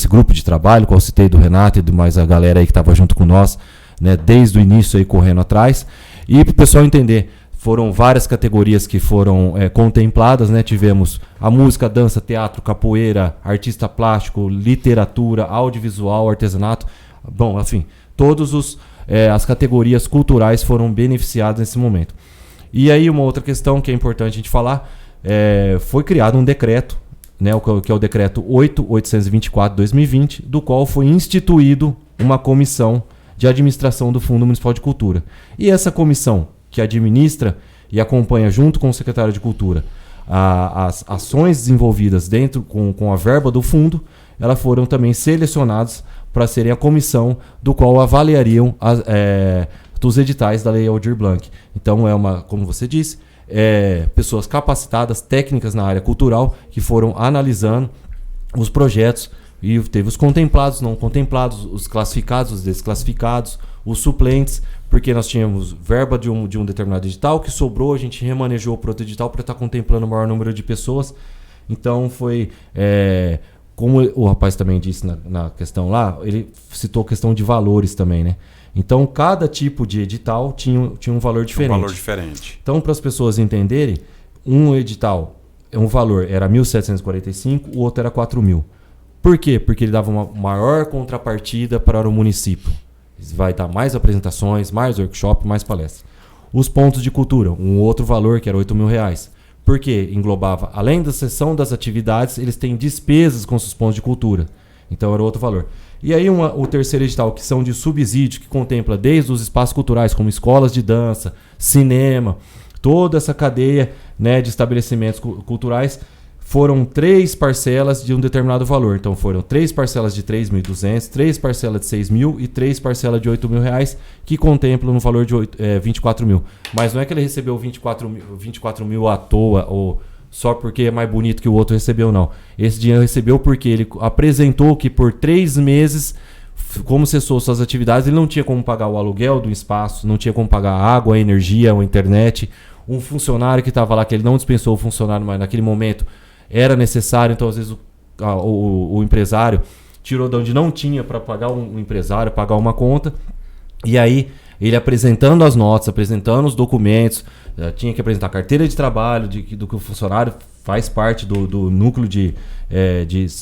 grupo de trabalho, que eu citei do Renato e do mais a galera aí que estava junto com nós, né, desde o início aí correndo atrás. E para o pessoal entender, foram várias categorias que foram contempladas, né? Tivemos a música, dança, teatro, capoeira, artista plástico, literatura, audiovisual, artesanato, bom, enfim, todos as categorias culturais foram beneficiadas nesse momento. E aí uma outra questão que é importante a gente falar, foi criado um decreto, né, que é o decreto 8.824/2020, do qual foi instituído uma comissão de administração do Fundo Municipal de Cultura. E essa comissão que administra e acompanha junto com o secretário de Cultura as ações desenvolvidas dentro com a verba do fundo, elas foram também selecionadas para serem a comissão do qual avaliariam dos editais da Lei Aldir Blanc. Então como você disse, pessoas capacitadas, técnicas na área cultural, que foram analisando os projetos, e teve os contemplados, não contemplados, os classificados, os desclassificados, os suplentes, porque nós tínhamos verba de um determinado edital, que sobrou, a gente remanejou para outro edital para estar contemplando o maior número de pessoas. Então foi... como o rapaz também disse na questão lá, ele citou a questão de valores também, né? Então, cada tipo de edital tinha um valor diferente. Um valor diferente. Então, para as pessoas entenderem, um edital, um valor era 1.745, o outro era 4.000. Por quê? Porque ele dava uma maior contrapartida para o município. Vai dar mais apresentações, mais workshop, mais palestras. Os pontos de cultura, um outro valor que era R$8.000. Porque englobava, além da sessão das atividades, eles têm despesas com os pontos de cultura. Então era outro valor. E aí o terceiro edital, que são de subsídio, que contempla desde os espaços culturais, como escolas de dança, cinema, toda essa cadeia, né, de estabelecimentos culturais, foram 3 parcelas de um determinado valor. Então foram 3 parcelas de 3.200, 3 parcelas de 6.000 e 3 parcelas de R$8.000, que contemplam no valor de 24.000. Mas não é que ele recebeu 24.000 à toa, ou só porque é mais bonito que o outro recebeu, não. Esse dinheiro recebeu porque ele apresentou que por 3 meses, como cessou suas atividades, ele não tinha como pagar o aluguel do espaço, não tinha como pagar a água, a energia, a internet. Um funcionário que estava lá, que ele não dispensou o funcionário, mas naquele momento era necessário, então às vezes o empresário tirou de onde não tinha para pagar um empresário, pagar uma conta, e aí ele apresentando as notas, apresentando os documentos, tinha que apresentar a carteira de trabalho, do que o funcionário faz parte do núcleo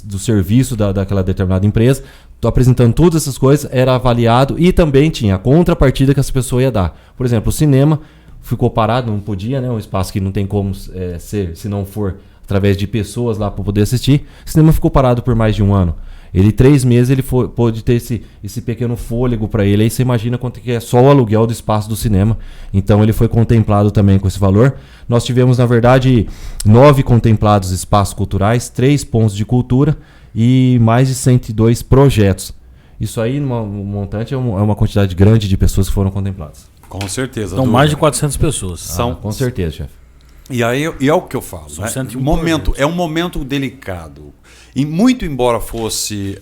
do serviço daquela determinada empresa. Estou apresentando todas essas coisas, era avaliado, e também tinha a contrapartida que essa pessoa ia dar. Por exemplo, o cinema ficou parado, não podia, né? Um espaço que não tem como ser, se não for através de pessoas lá para poder assistir. O cinema ficou parado por mais de 1 ano. Ele, 3 meses, ele pôde ter esse pequeno fôlego para ele. Aí você imagina quanto que é só o aluguel do espaço do cinema. Então ele foi contemplado também com esse valor. Nós tivemos, na verdade, 9 contemplados espaços culturais, 3 pontos de cultura e mais de 102 projetos. Isso aí, no montante, é uma quantidade grande de pessoas que foram contempladas. Com certeza. São mais de 400 pessoas. Com certeza, chefe. E aí é o que eu falo. Né? É um momento delicado. E muito embora fosse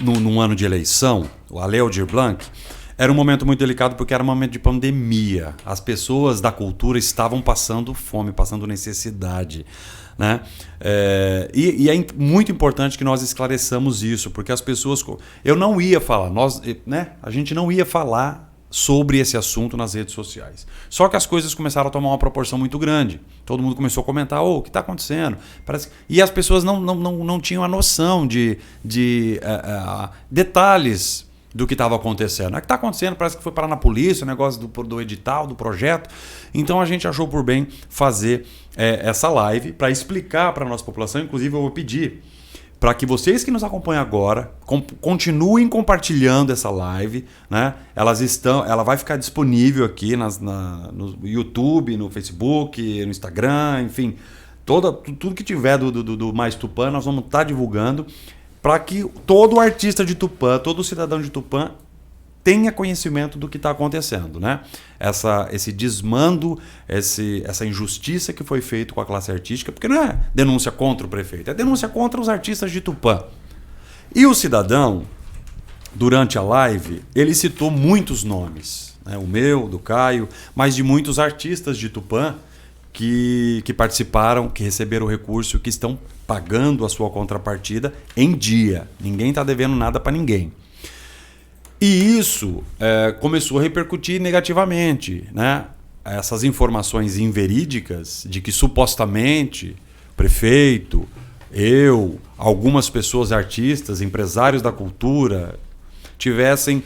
num ano de eleição, a Lei Aldir Blanc, era um momento muito delicado porque era um momento de pandemia. As pessoas da cultura estavam passando fome, passando necessidade. Né? E é muito importante que nós esclareçamos isso, porque as pessoas... Eu não ia falar, a gente não ia falar sobre esse assunto nas redes sociais. Só que as coisas começaram a tomar uma proporção muito grande. Todo mundo começou a comentar, o que está acontecendo? E as pessoas não tinham a noção de detalhes do que estava acontecendo. O que está acontecendo parece que foi parar na polícia, o negócio do edital, do projeto. Então a gente achou por bem fazer essa live para explicar para a nossa população. Inclusive eu vou pedir para que vocês que nos acompanham agora continuem compartilhando essa live, né? Ela vai ficar disponível aqui no YouTube, no Facebook, no Instagram, enfim, tudo que tiver do Mais Tupã nós vamos estar divulgando, para que todo artista de Tupã, todo cidadão de Tupã tenha conhecimento do que está acontecendo, né? Esse desmando, essa injustiça que foi feita com a classe artística, porque não é denúncia contra o prefeito, é denúncia contra os artistas de Tupã. E o cidadão, durante a live, ele citou muitos nomes, né? O meu, do Caio, mas de muitos artistas de Tupã que participaram, que receberam o recurso, que estão pagando a sua contrapartida em dia. Ninguém está devendo nada para ninguém. E isso começou a repercutir negativamente, né? Essas informações inverídicas de que supostamente o prefeito, eu, algumas pessoas artistas, empresários da cultura, tivessem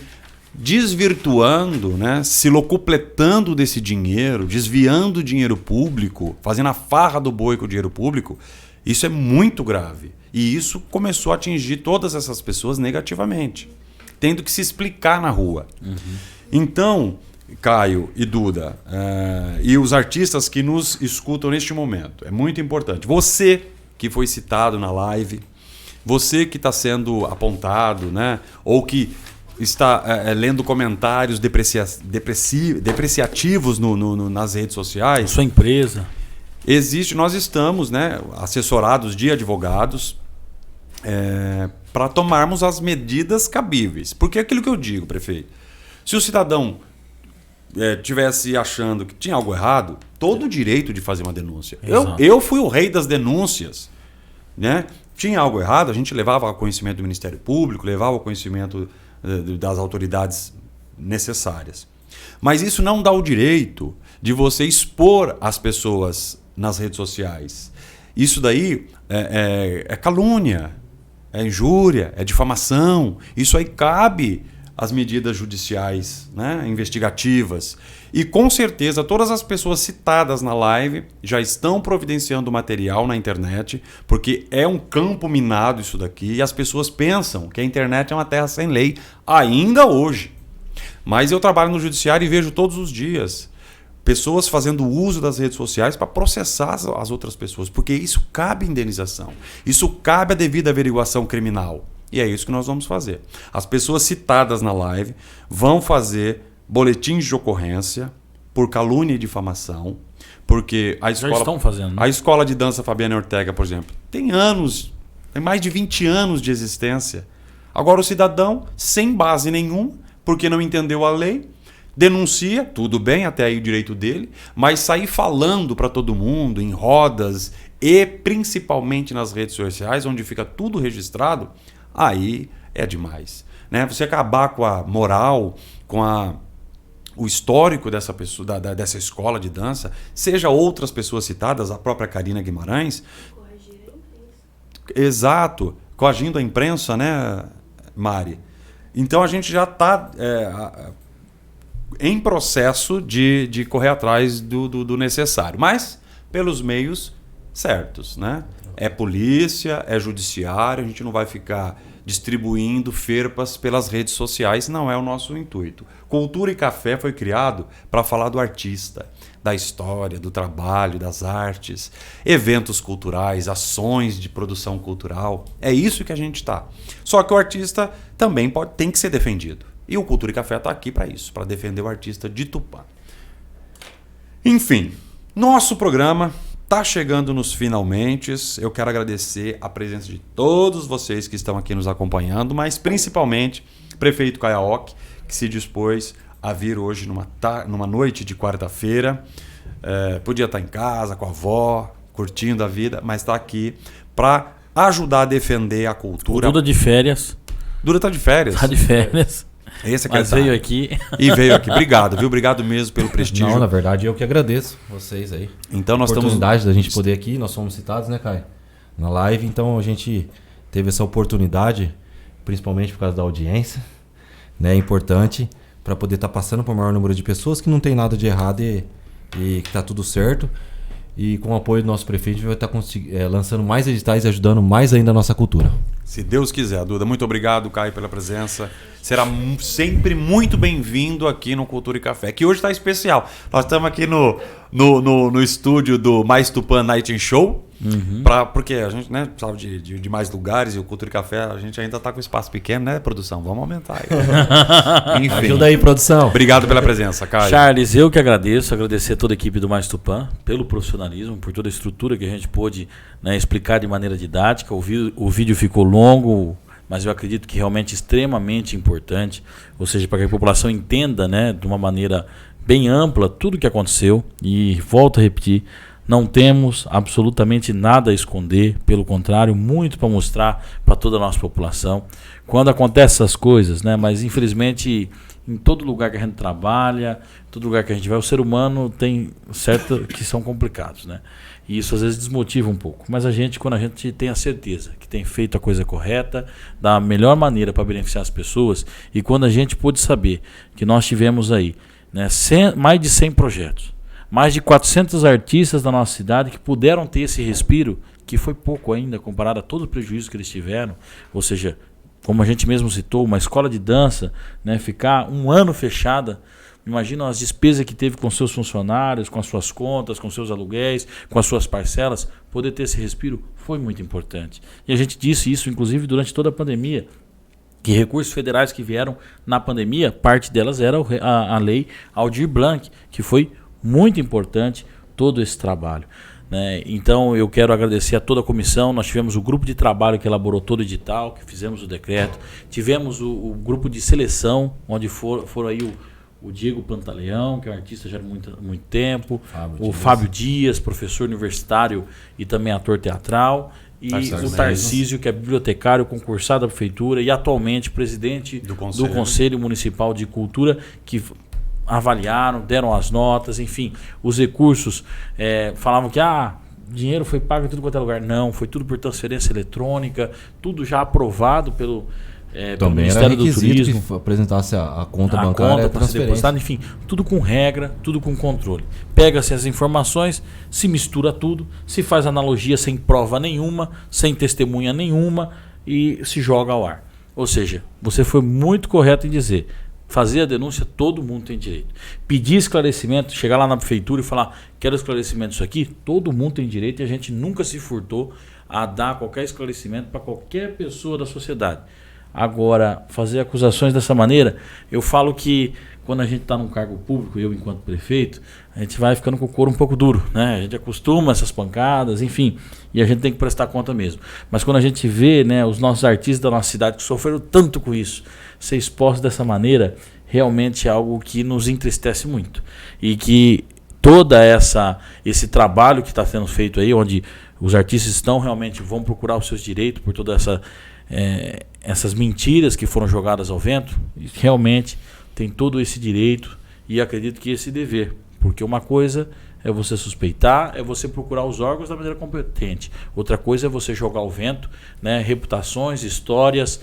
desvirtuando, né? Se locupletando desse dinheiro, desviando o dinheiro público, fazendo a farra do boi com o dinheiro público. Isso é muito grave. E isso começou a atingir todas essas pessoas negativamente, tendo que se explicar na rua. Uhum. Então, Caio e Duda, e os artistas que nos escutam neste momento, é muito importante. Você que foi citado na live, você que está sendo apontado, né? Ou que está lendo comentários depreciativos nas redes sociais. Sua empresa. Nós estamos, né, assessorados de advogados para tomarmos as medidas cabíveis. Porque é aquilo que eu digo, prefeito. Se o cidadão tivesse achando que tinha algo errado, todo o direito de fazer uma denúncia. Eu fui o rei das denúncias, né? Tinha algo errado, a gente levava ao conhecimento do Ministério Público, levava ao conhecimento das autoridades necessárias. Mas isso não dá o direito de você expor as pessoas nas redes sociais. Isso daí é calúnia, é injúria, é difamação. Isso aí cabe às medidas judiciais, né, investigativas. E com certeza todas as pessoas citadas na live já estão providenciando material na internet, porque é um campo minado isso daqui, e as pessoas pensam que a internet é uma terra sem lei, ainda hoje. Mas eu trabalho no judiciário e vejo todos os dias pessoas fazendo uso das redes sociais para processar as outras pessoas, porque isso cabe indenização, isso cabe a devida averiguação criminal. E é isso que nós vamos fazer. As pessoas citadas na live vão fazer boletins de ocorrência por calúnia e difamação, porque a escola, já estão fazendo, né? A escola de dança Fabiana Ortega, por exemplo, tem mais de 20 anos de existência. Agora o cidadão, sem base nenhuma, porque não entendeu a lei, denuncia, tudo bem, até aí o direito dele, mas sair falando para todo mundo em rodas e principalmente nas redes sociais, onde fica tudo registrado, aí é demais, né? Você acabar com a moral, com o histórico dessa pessoa, dessa escola de dança, seja outras pessoas citadas, a própria Karina Guimarães. Corrigir a imprensa. Exato, coagindo a imprensa, né, Mari? Então a gente já está em processo de correr atrás do necessário, mas pelos meios certos, né? É polícia, é judiciário, a gente não vai ficar distribuindo ferpas pelas redes sociais, não é o nosso intuito. Cultura e Café foi criado para falar do artista, da história, do trabalho, das artes, eventos culturais, ações de produção cultural. É isso que a gente está. Só que o artista também tem que ser defendido. E o Cultura e Café está aqui para isso, para defender o artista de Tupã. Enfim, nosso programa está chegando nos finalmente. Eu quero agradecer a presença de todos vocês que estão aqui nos acompanhando, mas principalmente o prefeito Caiaoque, que se dispôs a vir hoje numa noite de quarta-feira. Podia estar em casa com a avó, curtindo a vida, mas está aqui para ajudar a defender a cultura. Duda de férias. Duda está de férias. Está de férias. Mas veio aqui. E veio aqui. Obrigado, viu? Obrigado mesmo pelo prestígio. Não, na verdade eu que agradeço vocês aí. Então nós estamos... oportunidade da gente poder aqui, nós fomos citados, né, Caio? Na live, então a gente teve essa oportunidade, principalmente por causa da audiência, né, importante para poder estar passando para o maior número de pessoas, que não tem nada de errado e que está tudo certo. E com o apoio do nosso prefeito, a gente vai estar lançando mais editais e ajudando mais ainda a nossa cultura. Se Deus quiser, Duda. Muito obrigado, Caio, pela presença. Será sempre muito bem-vindo aqui no Cultura e Café, que hoje está especial. Nós estamos aqui no estúdio do Mais Tupã Night Show, porque a gente, né, precisava de mais lugares, e o Cultura e Café, a gente ainda está com espaço pequeno, né, produção? Vamos aumentar aí. Enfim. Ajuda aí, produção. Obrigado pela presença, Caio. Charles, eu que agradecer a toda a equipe do Mais Tupã pelo profissionalismo, por toda a estrutura que a gente pôde, né, explicar de maneira didática. O vídeo ficou longo, mas eu acredito que realmente extremamente importante, ou seja, para que a população entenda, né, de uma maneira bem ampla tudo o que aconteceu. E volto a repetir, não temos absolutamente nada a esconder, pelo contrário, muito para mostrar para toda a nossa população. Quando acontecem essas coisas, né, mas infelizmente em todo lugar que a gente trabalha, todo lugar que a gente vai, o ser humano tem certas que são complicados, né? E isso às vezes desmotiva um pouco. Mas quando a gente tem a certeza que tem feito a coisa correta, da melhor maneira para beneficiar as pessoas, e quando a gente pôde saber que nós tivemos aí, né, mais de 100 projetos, mais de 400 artistas da nossa cidade que puderam ter esse respiro, que foi pouco ainda comparado a todo o prejuízo que eles tiveram, ou seja, como a gente mesmo citou, uma escola de dança, né, ficar um ano fechada. Imagina as despesas que teve com seus funcionários, com as suas contas, com seus aluguéis, com as suas parcelas. Poder ter esse respiro foi muito importante. E a gente disse isso, inclusive, durante toda a pandemia, que recursos federais que vieram na pandemia, parte delas era a lei Aldir Blanc, que foi muito importante todo esse trabalho, né? Então eu quero agradecer a toda a comissão. Nós tivemos o grupo de trabalho que elaborou todo o edital, que fizemos o decreto, tivemos o grupo de seleção, onde foram aí o Diego Pantaleão, que é um artista já há muito tempo, Fábio Dias, professor universitário e também ator teatral, e o Tarcísio, que é bibliotecário concursado da prefeitura e atualmente presidente do Conselho Municipal de Cultura, que avaliaram, deram as notas, enfim, os recursos, falavam que dinheiro foi pago em tudo quanto é lugar. Não, foi tudo por transferência eletrônica, tudo já aprovado pelo Ministério do Turismo. Que apresentasse a conta bancária, para ser depositada, enfim, tudo com regra, tudo com controle. Pega-se as informações, se mistura tudo, se faz analogia sem prova nenhuma, sem testemunha nenhuma e se joga ao ar. Ou seja, você foi muito correto em dizer: fazer a denúncia, todo mundo tem direito. Pedir esclarecimento, chegar lá na prefeitura e falar: quero esclarecimento disso aqui, todo mundo tem direito, e a gente nunca se furtou a dar qualquer esclarecimento para qualquer pessoa da sociedade. Agora, fazer acusações dessa maneira, eu falo que quando a gente está num cargo público, eu enquanto prefeito, a gente vai ficando com o couro um pouco duro, né? A gente acostuma essas pancadas, enfim, e a gente tem que prestar conta mesmo. Mas quando a gente vê, né, os nossos artistas da nossa cidade que sofreram tanto com isso, ser exposto dessa maneira, realmente é algo que nos entristece muito. E que esse trabalho que está sendo feito aí, onde os artistas vão procurar os seus direitos por toda essas mentiras que foram jogadas ao vento, realmente tem todo esse direito e acredito que esse dever, porque uma coisa é você suspeitar, é você procurar os órgãos da maneira competente, outra coisa é você jogar ao vento, né, reputações, histórias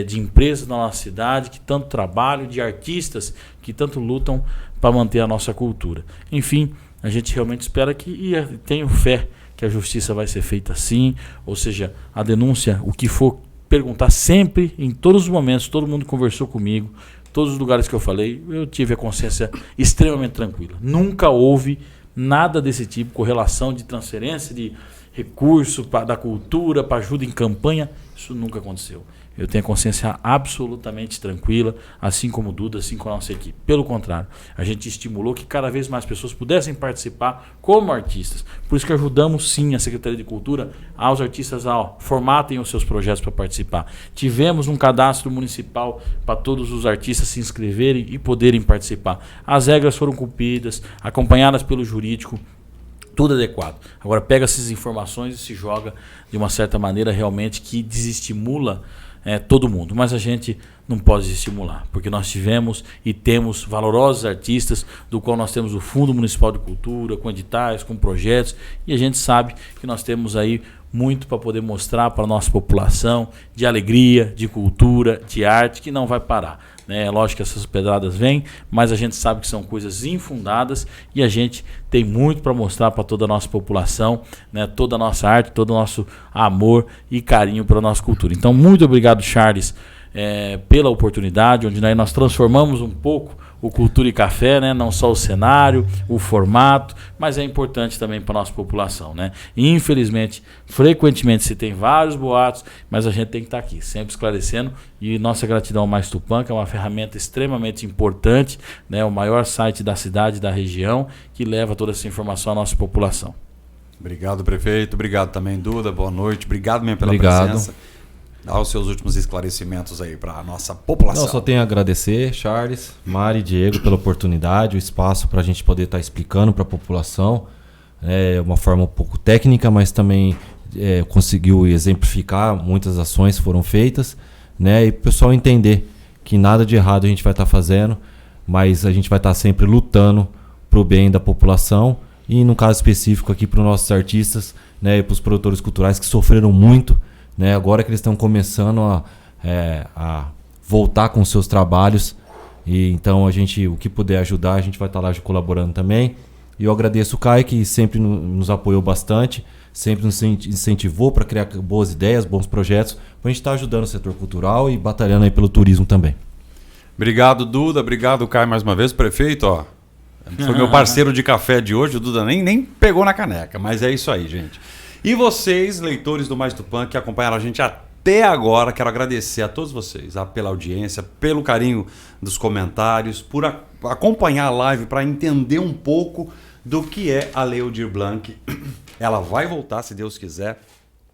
de empresas da nossa cidade que tanto trabalham, de artistas que tanto lutam para manter a nossa cultura. Enfim, a gente realmente espera e tenho fé que a justiça vai ser feita assim, ou seja, a denúncia, o que for perguntar sempre, em todos os momentos, todo mundo conversou comigo, todos os lugares que eu falei, eu tive a consciência extremamente tranquila. Nunca houve nada desse tipo, correlação de transferência de recurso da cultura para ajuda em campanha, isso nunca aconteceu. Eu tenho a consciência absolutamente tranquila, assim como o Duda, assim como a nossa equipe. Pelo contrário, a gente estimulou que cada vez mais pessoas pudessem participar como artistas. Por isso que ajudamos sim a Secretaria de Cultura aos artistas a formatem os seus projetos para participar. Tivemos um cadastro municipal para todos os artistas se inscreverem e poderem participar. As regras foram cumpridas, acompanhadas pelo jurídico, tudo adequado. Agora pega essas informações e se joga de uma certa maneira realmente que desestimula todo mundo, mas a gente não pode desestimular, porque nós tivemos e temos valorosos artistas, do qual nós temos o Fundo Municipal de Cultura, com editais, com projetos, e a gente sabe que nós temos aí muito para poder mostrar para a nossa população de alegria, de cultura, de arte, que não vai parar. É lógico que essas pedradas vêm, mas a gente sabe que são coisas infundadas e a gente tem muito para mostrar para toda a nossa população, né? Toda a nossa arte, todo o nosso amor e carinho para a nossa cultura. Então, muito obrigado, Charles, pela oportunidade, onde nós transformamos um pouco o Cultura e Café, né? Não só o cenário, o formato, mas é importante também para a nossa população, né? E, infelizmente, frequentemente se tem vários boatos, mas a gente tem que estar aqui, sempre esclarecendo, e nossa gratidão ao Mais Tupã, que é uma ferramenta extremamente importante, né? O maior site da cidade, da região, que leva toda essa informação à nossa população. Obrigado, prefeito. Obrigado também, Duda. Boa noite. Obrigado mesmo pela presença. Dá os seus últimos esclarecimentos aí para a nossa população. Não, só tenho a agradecer, Charles, Mari e Diego, pela oportunidade, o espaço para a gente poder estar explicando para a população. É uma forma um pouco técnica, mas também conseguiu exemplificar, muitas ações foram feitas, né? E o pessoal entender que nada de errado a gente vai estar fazendo, mas a gente vai estar sempre lutando para o bem da população e, no caso específico aqui, para os nossos artistas, né, e para os produtores culturais que sofreram muito, né, agora que eles estão começando a voltar com seus trabalhos. E então o que puder ajudar, a gente vai estar lá colaborando também. E eu agradeço o Caio, que sempre nos apoiou bastante, sempre nos incentivou para criar boas ideias, bons projetos, para a gente estar ajudando o setor cultural e batalhando aí pelo turismo também. Obrigado, Duda. Obrigado, Caio, mais uma vez. Prefeito, ó, foi meu parceiro de café de hoje. O Duda nem pegou na caneca, mas é isso aí, gente. E vocês, leitores do Mais Tupã, que acompanharam a gente até agora, quero agradecer a todos vocês pela audiência, pelo carinho dos comentários, por acompanhar a live, para entender um pouco do que é a Lei Aldir Blanc. Ela vai voltar, se Deus quiser.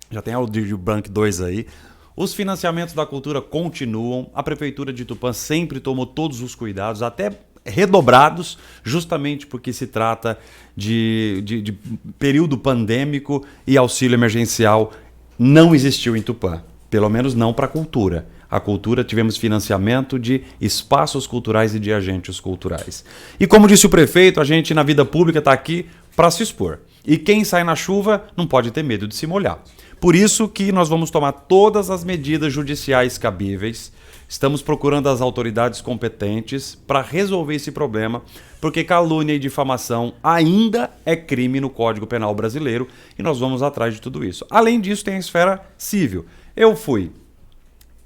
Já tem a Aldir Blanc 2 aí. Os financiamentos da cultura continuam. A Prefeitura de Tupã sempre tomou todos os cuidados, até redobrados, justamente porque se trata de período pandêmico e auxílio emergencial não existiu em Tupã, pelo menos não para a cultura. A cultura tivemos financiamento de espaços culturais e de agentes culturais. E como disse o prefeito, a gente na vida pública está aqui para se expor. E quem sai na chuva não pode ter medo de se molhar. Por isso que nós vamos tomar todas as medidas judiciais cabíveis. Estamos procurando as autoridades competentes para resolver esse problema, porque calúnia e difamação ainda é crime no Código Penal brasileiro e nós vamos atrás de tudo isso. Além disso, tem a esfera civil. Eu fui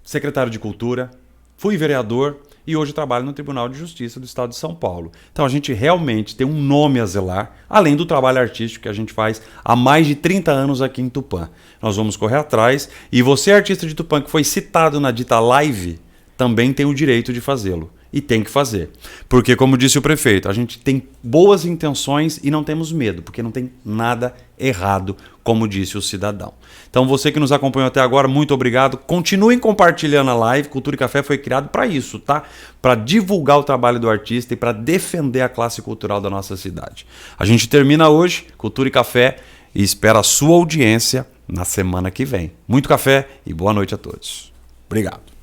secretário de Cultura, fui vereador e hoje trabalho no Tribunal de Justiça do Estado de São Paulo. Então a gente realmente tem um nome a zelar, além do trabalho artístico que a gente faz há mais de 30 anos aqui em Tupã. Nós vamos correr atrás e você, artista de Tupã, que foi citado na dita live, também tem o direito de fazê-lo. E tem que fazer. Porque, como disse o prefeito, a gente tem boas intenções e não temos medo, porque não tem nada errado, como disse o cidadão. Então, você que nos acompanhou até agora, muito obrigado. Continuem compartilhando a live. Cultura e Café foi criado para isso, tá? Para divulgar o trabalho do artista e para defender a classe cultural da nossa cidade. A gente termina hoje, Cultura e Café, e espera a sua audiência na semana que vem. Muito café e boa noite a todos. Obrigado.